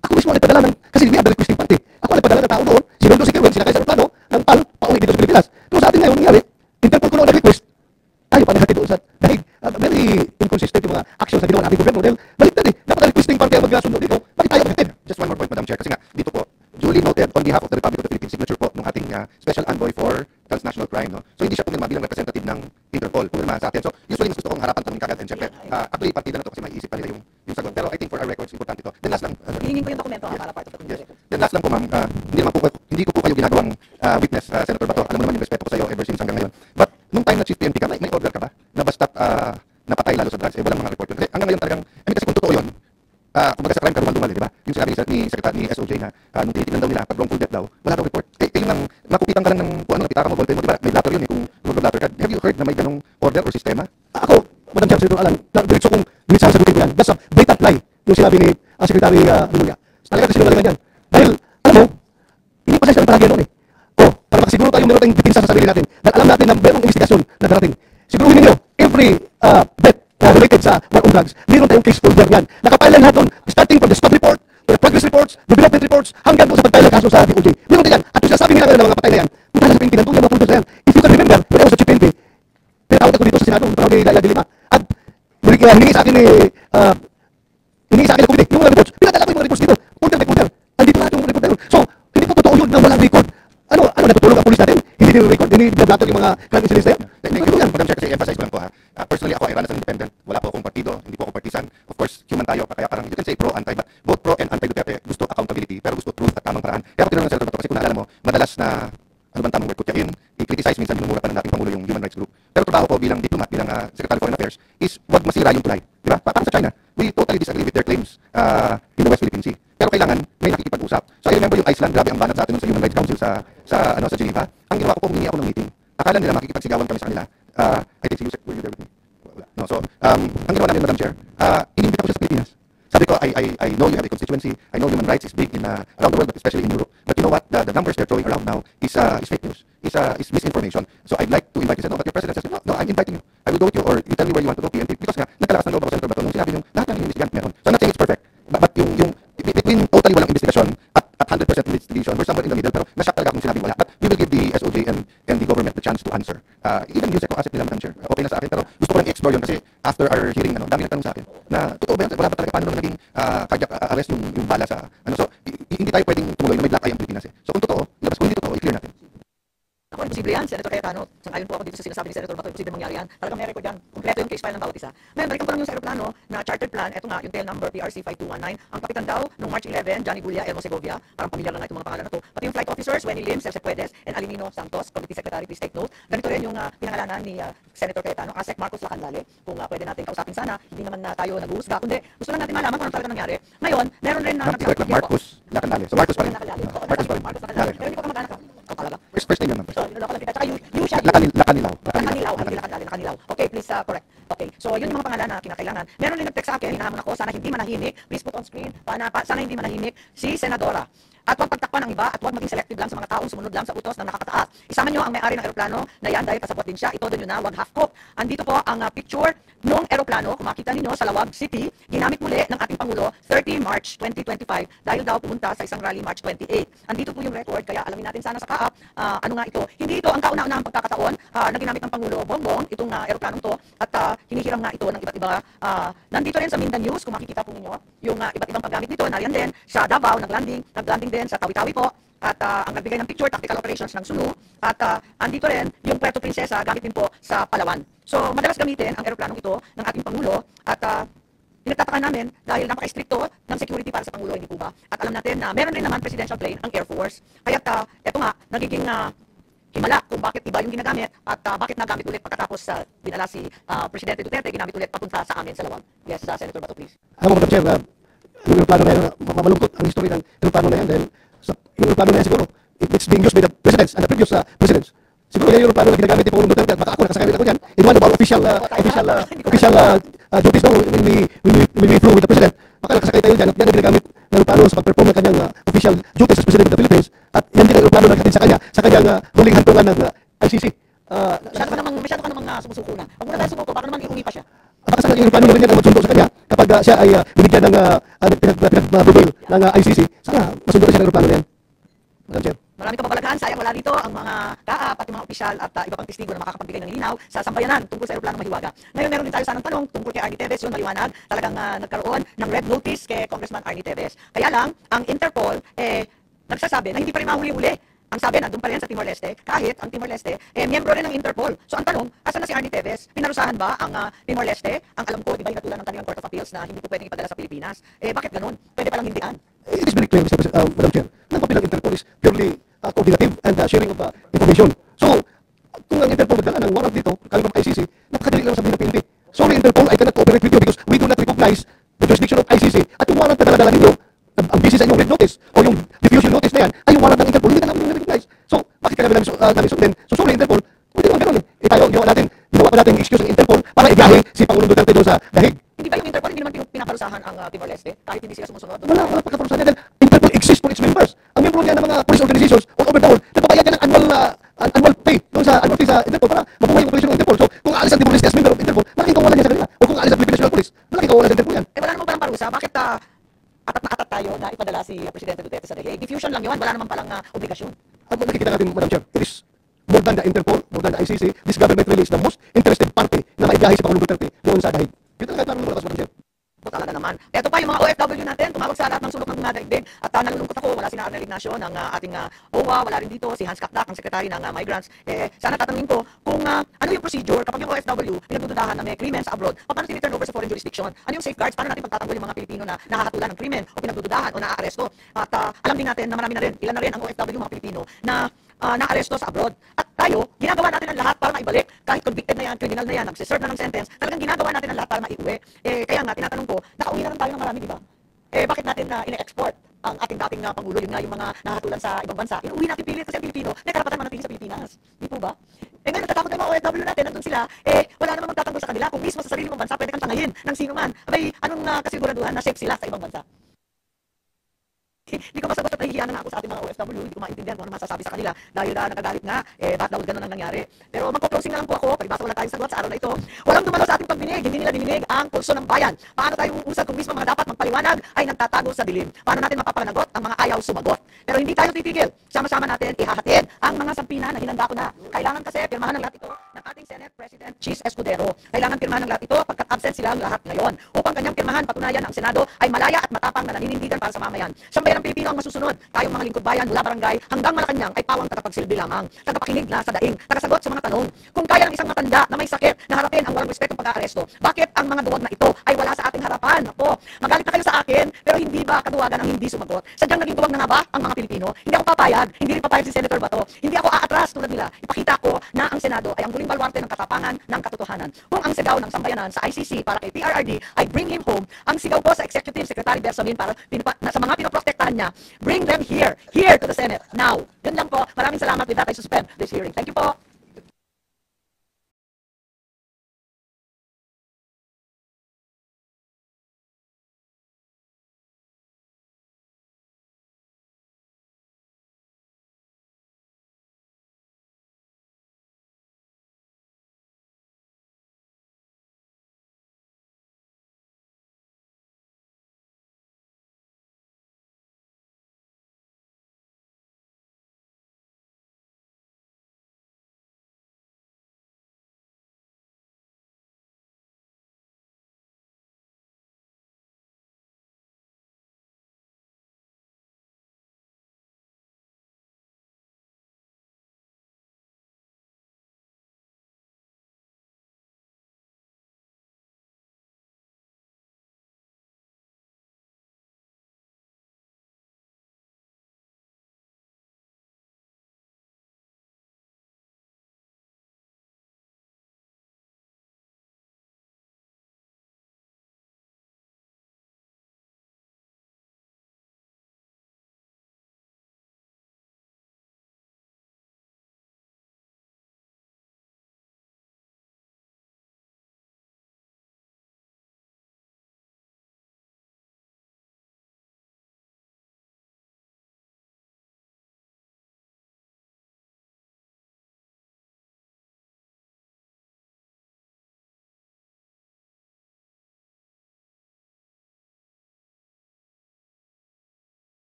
ako mismo ang nagpadala kasi we have the requesting party. Ako ang nagpadala ng tao doon, sinundo si Kevin, sinakay sa aeroplano, ng PAL, pauwi dito sa Pilipinas. So sa atin ngayon, nangyari, Interpol ko noon nag-request, tayo pa naghatid doon sa dahig. Very inconsistent yung mga actions na ginawa ng ating gobyerno. Dahil baliktad dapat ang requesting party ang magsundo dito. Bakit tayo naghatid? Just one more point, Madam Chair, kasi nga, dito po, duly noted on behalf of the Republic of the Philippines, signature po ng ating Special Envoy for Transnational Crime. No? So hindi siya pumirma bilang representative ng Interpol, pumirma sa atin. So usually mas gusto kong harapan kami kagad, and syempre, actually partida na to kasi maiisip pa nila yung sagot. Pero I think for our records, importante ito. Then last lang, Hihingin ko yung dokumento para part of the yes. Then last lang po, ma'am, hindi ko po kayo ginagawang witness, Senator Bato. Alam mo naman yung respeto ko sa iyo ever since hanggang ngayon. But nung time na Chief PNP ka, may order ka ba na basta't napatay lalo sa drugs? Walang mga report yun. Kasi hanggang ngayon talagang, kasi kung totoo yun, kumbaga sa crime karumal-dumal, di ba? Yung sinabi ni Secretary ni SOJ na nung tinitignan daw nila pag wrongful death daw, wala daw report. Yung nang nakupitan ka lang ng kung ano, napitakan mo, ballpen mo, di ba? May blatter yun kung blatter ka. Have you heard na may ganong order or sistema? Ako, Madam Chair, Senator Alan, diretso kong binitsahan sa dutin ko yan. That's a blatant lie yung sinabi ni Secretary Luluya. Talaga kasi sinungalingan yan. Dahil, alam mo, hindi pa siya palagi noon para makasiguro tayo meron tayong depensa sa sarili natin. Dahil alam natin na merong investigasyon na darating. Siguruhin ninyo, every death related sa war on drugs, meron tayong case folder yan. Nakapile lahat doon, starting from the stop report, the progress reports, development reports, hanggang doon sa pagpile ng kaso sa DOJ. Meron din yan. At yung sinasabi nila ng mga patay na yan, punta na sa PNP, nandun yan mga folders na yan. If you can remember, when I was at PNP, pinatawag ako dito sa Senado, parang kay Laila de Lima. At hiningi sa akin ng committee, yung mga reports. Pinadala ko yung mga reports dito, folder by folder. Andito lahat yung mga report na yun. So, hindi po totoo yun na walang record. Ano, natutulog ang pulis natin? Hindi nire-record, hindi nire-blatter yung mga crime incidents na yan. Madam Chair, kasi emphasize ko lang po personally ako ay run as an independent. Wala po akong partido, hindi po ako partisan. Of course, human tayo, kaya parang you can say pro, anti, but both pro and anti-Duterte gusto accountability, pero gusto truth at tamang paraan. Kaya ako tinanong ng Senator Bato kasi kung naalala mo, madalas na, ano bang tamang word ko kaya i-criticize minsan minumura pa ng dating Pangulo yung human rights group. Pero trabaho ko bilang diplomat, bilang Secretary of Foreign Affairs, is wag masira yung tulay. Di ba? Parang sa China, we totally disagree with their claims in the West Philippine Sea. Pero kailangan may nakikipag-usap. So I remember yung Iceland, grabe ang banat sa atin sa Human Rights Council sa Geneva. Ang ginawa ko po, humingi ako ng meeting. Akala nila makikipagsigawan kami sa kanila. I think si Yusek, were you there with me? No, so, ang ginawa namin, Madam Chair, inimbita ko siya sa Pilipinas. Sabi ko, I know you have a constituency. I know human rights is big in around the world, but especially in Europe. But you know what? The numbers they're throwing around now is fake news. Is misinformation. So I'd like to invite you. No, but your president says, no, I'm inviting you. I will go with you, or you tell me where you want to go, PNP. Because nga, nagkalakas ng loob ako, Senator Bato, nung sinabi yung lahat ng investigan meron. So I'm not saying it's perfect. But yung between totally walang investigasyon at 100% investigation, we're somewhere in the middle. Pero nashock talaga kung sinabi wala. But we will give the SOJ and the government the chance to answer. Even Yusek ko, asset nila, Madam Chair, okay na sa akin. Pero gusto ko lang i-explore yun kasi after our hearing, dami nagtanong sa akin na totoo ba yan? Wala ba talaga paano naging cardiac arrest yung bala sa so hindi tayo pwedeng tumuloy na may black eye ang Pilipinas. So kung totoo, labas. Kung hindi totoo, i-clear natin. Ako, imposible yan, Senator Cayetano. Sang-ayon po ako dito sa sinasabi ni Senator Bato, imposible mangyari yan. Talagang may record yan. Kompleto yung case file ng bawat isa. Ngayon, balikan ko lang yung sa aeroplano na chartered plan. Ito nga, yung tail number PRC 5219. Ang kapitan daw, nung March 11, Johnny Gulia, Elmo Segovia. Parang pamilyar lang na itong mga pangalan na to. Pati yung flight officers, Wenny Lim, Celce Puedes, and Alinino Santos, Committee Secretary, please take note. Ganito rin yung pinangalanan ni Senator Cayetano, ASEC Marcos Lacanlale. Kung pwede natin kausapin sana, hindi naman tayo nag-uusga. Kundi, gusto lang natin malaman kung ano talaga nangyari. Ngayon, meron rin na... Marcos Lacanlale. So Marcos pa rin. Marcos Lacanlale. Pero hindi ko kamag-anak ka. Talaga. First name naman. So, niloloko lang kita. Tsaka you shall... Lakanilaw. Okay, please correct. Okay, so yun yung mga pangalan na kinakailangan. Meron rin nag-text sa akin, hinahamon ako, sana hindi manahimik. Please put on screen. Sana hindi manahimik si Senadora. At huwag pagtakpan ng iba at huwag maging selective lang sa mga taong sumunod lang sa utos ng nakakataas. Isama nyo ang may-ari ng eroplano na yan dahil kasabot din siya. Ito nyo na, huwag half-cook. Andito po ang picture ng eroplano. Kung makita ninyo sa Lawag City, ginamit muli ng ating Pangulo 30 March 2025 dahil daw pumunta sa isang rally March 28. Andito po yung record, kaya alamin natin sana sa kaap. Ano nga ito? Hindi ito ang kauna-unahang pagkakataon na ginamit ng Pangulo Bongbong, itong eroplanong to, at hinihiram nga ito ng iba't iba. Nandito rin sa Mindan News, kung makikita po ninyo, yung iba't ibang paggamit nito. Nariyan din sa Davao, naglanding din sa Tawi-Tawi po. At ang nagbigay ng picture, tactical operations ng Sunu. At andito rin yung Puerto Princesa, gamit din po sa Palawan. So madalas gamitin ang eroplanong ito ng ating Pangulo. At pinagtataka namin dahil napaka-stricto ng security para sa Pangulo, hindi po ba? At alam natin na meron rin naman presidential plane ang Air Force. Kaya eto nga, nagiging himala kung bakit iba yung ginagamit at bakit nagamit ulit pagkatapos dinala si Presidente Duterte, ginamit ulit papunta sa amin sa Lawag. Yes, Senator Bato, please. Alam mo, Madam Chair, yung aeroplano na yan, mamalungkot ang history ng aeroplano na yan dahil yung aeroplano na yan siguro, it's being used by the presidents and the previous presidents. siguro yan yung plano na ginagamit ni Pangulong Duterte at baka ako nakasakay ako dyan in one of our official duties no, when we flew with the President. Baka nakasakay tayo dyan at yan ang ginagamit ng plano sa pag-perform ng kanyang official duties as President of the Philippines at yan din ang plano na sa kanya sa kanyang huling hantungan ng ICC. Masyado ka namang sumusuko na. Huwag mo na tayo sumuko, baka naman iuwi pa siya. Baka sa kanyang plano na rin yan ang magsundo sa kanya kapag siya ay binigyan ng pinag-prevail ng ICC. Sana masundo na siya ng plano na yan. Madam Chair. Marami ka pabalagahan, sayang wala dito ang mga kaap at yung mga opisyal at iba pang testigo na makakapagbigay ng linaw sa sambayanan tungkol sa aeroplanong Mahiwaga. Ngayon meron din tayo sanang tanong tungkol kay Arnie Teves, yun maliwanag, talagang nagkaroon ng red notice kay Congressman Arnie Teves. Kaya lang, ang Interpol nagsasabi na hindi pa rin mahuli-huli. Ang sabi na doon pa rin sa Timor-Leste, kahit ang Timor-Leste miyembro rin ng Interpol. So ang tanong, asan na si Arnie Teves? Pinarusahan ba ang Timor-Leste? Ang alam ko, di ba yung katulad ng kanilang Court of Appeals na hindi po pwedeng ipadala sa Pilipinas? Bakit ganun? Pwede palang hindian? It is very clear, Madam Chair, na ang papel ng Interpol is purely coordinative and sharing of information. So, kung ang Interpol magdala ng warrant dito, kalibang ICC, napakadali lang sabihin ng PNP. Sorry Interpol, I cannot cooperate with you because we do not recognize the jurisdiction of ICC. At yung warrant na dala-dala ninyo, ang basis sa inyong red notice o yung diffusion notice na yan, ay yung warrant ng Interpol, hindi na namin recognize. So, bakit kaya namin sundin? So, sorry Interpol, hindi naman ganun. Tayo, ginawa pa natin excuse ng Interpol para ibiyahe si Pangulong Duterte doon sa dahig. Hindi ba yung Interpol hindi naman pinaparusahan ang Timor-Leste kahit hindi sila sumusunod? Wala pagkaparusahan yan. Interpol exists for its members. Ang membro niya ng mga police organizations all over the world, nagbabayad yan ng annual pay doon sa annual fee sa Interpol para mabuhay yung operation ng Interpol. So, kung aalis ang Timor-Leste as member of Interpol, malaking kawalan niya sa kanila. O kung aalis ang Philippine National Police, malaking kawalan sa Interpol yan. Wala namang palang parusa. Bakit atat na atat tayo na ipadala si Presidente Duterte sa Dahig? Diffusion lang yun. Wala naman palang obligasyon. At kung nakikita natin, Madam Chair, it is more than the Interpol, more than the ICC, this government really is the most interested party na maibiyahe si Pangulong Duterte doon sa Dahig. Kita na kahit parang lumalakas, Madam Chair. Talaga naman. Ito pa yung mga OFW natin, tumawag sa lahat ng sulok ng daigdig. At nalulungkot ako, wala si Arnel Ignacio ng ating OWA, wala rin dito si Hans Kakdak, ang secretary ng migrants. Sana tatanungin ko kung ano yung procedure kapag yung OFW pinagdududahan na may krimen sa abroad, paano tiniturn over sa foreign jurisdiction? Ano yung safeguards? Paano natin pagtatanggol yung mga Pilipino na nakahatulan ng krimen o pinagdududahan o naaaresto? At alam din natin na marami na rin, ilan na rin ang OFW mga Pilipino na naaresto sa abroad. At tayo, ginagawa natin ang lahat para maibalik. Kahit convicted na yan, criminal na yan, nagsiserve na ng sentence, talagang ginagawa natin ang lahat para maiuwi. Kaya nga, tinatanong ko, nakauwi na rin tayo ng marami, di ba? Bakit natin ine-export ang ating dating Pangulo, yun nga yung mga nahatulan sa ibang bansa? Inuwi natin pilit kasi ang Pilipino, may karapatan manatili sa Pilipinas. Di po ba? Ngayon, natatakot yung mga OFW natin, nandun sila, wala namang magtatanggol sa kanila. Kung mismo sa sarili mong bansa, pwede kang tangayin ng sino man. Abay, anong kasiguraduhan na safe sila sa ibang bansa? Hindi ko masagot at nahihiya na nga ako sa ating mga OFW, hindi ko maintindihan kung ano masasabi sa kanila dahil nagagalit nga, ba't daw ganun ang nangyari. Pero magpo-closing na lang po ako, palibasa wala tayong sagot sa araw na ito. Walang dumalo sa ating pagdinig, hindi nila dininig ang pulso ng bayan. Paano tayo uusad kung mismo mga dapat magpaliwanag ay nagtatago sa dilim? Paano natin mapapanagot ang mga ayaw sumagot? Pero hindi tayo titigil. Sama-sama natin ihahatid ang mga sampina na hinanda ko na. Kailangan kasi pirmahan ng lahat ito ng ating Senate President Chis Escudero. Kailangan pirmahan ng lahat ito pagkat absent silang lahat ngayon. Upang kanyang pirmahan, patunayan ang Senado ay malaya at matapang na naninindigan para sa mamayan. Sambayan ng Pilipino ang masusunod. Tayong mga lingkod bayan mula barangay hanggang Malacanang ay pawang tagapagsilbi lamang. Tagapakinig na sa daing, tagasagot sa mga tanong. Kung kaya ng isang matanda na may sakit na harapin ang walang respetong pag-aaresto, bakit ang mga duwag na ito ay wala sa ating harapan? Ako, magalit na kayo sa akin, pero hindi ba kaduwagan ang hindi sumagot? Sadyang naging duwag na nga ba ang mga Pilipino? Hindi ako papayag, hindi rin papayag si Senator Bato. Hindi ako aatras tulad nila. Ipakita ko na ang Senado ay ang huling baluarte ng katapangan ng katotohanan. Kung ang sigaw ng sambayanan sa ICC para kay PRRD ay bring him home, ang sigaw ko sa Executive Secretary Bersamin para sa mga pinoprotektahan niya, bring them here to the Senate now. Yun lang po. Maraming salamat. With that, I suspend this hearing. Thank you po.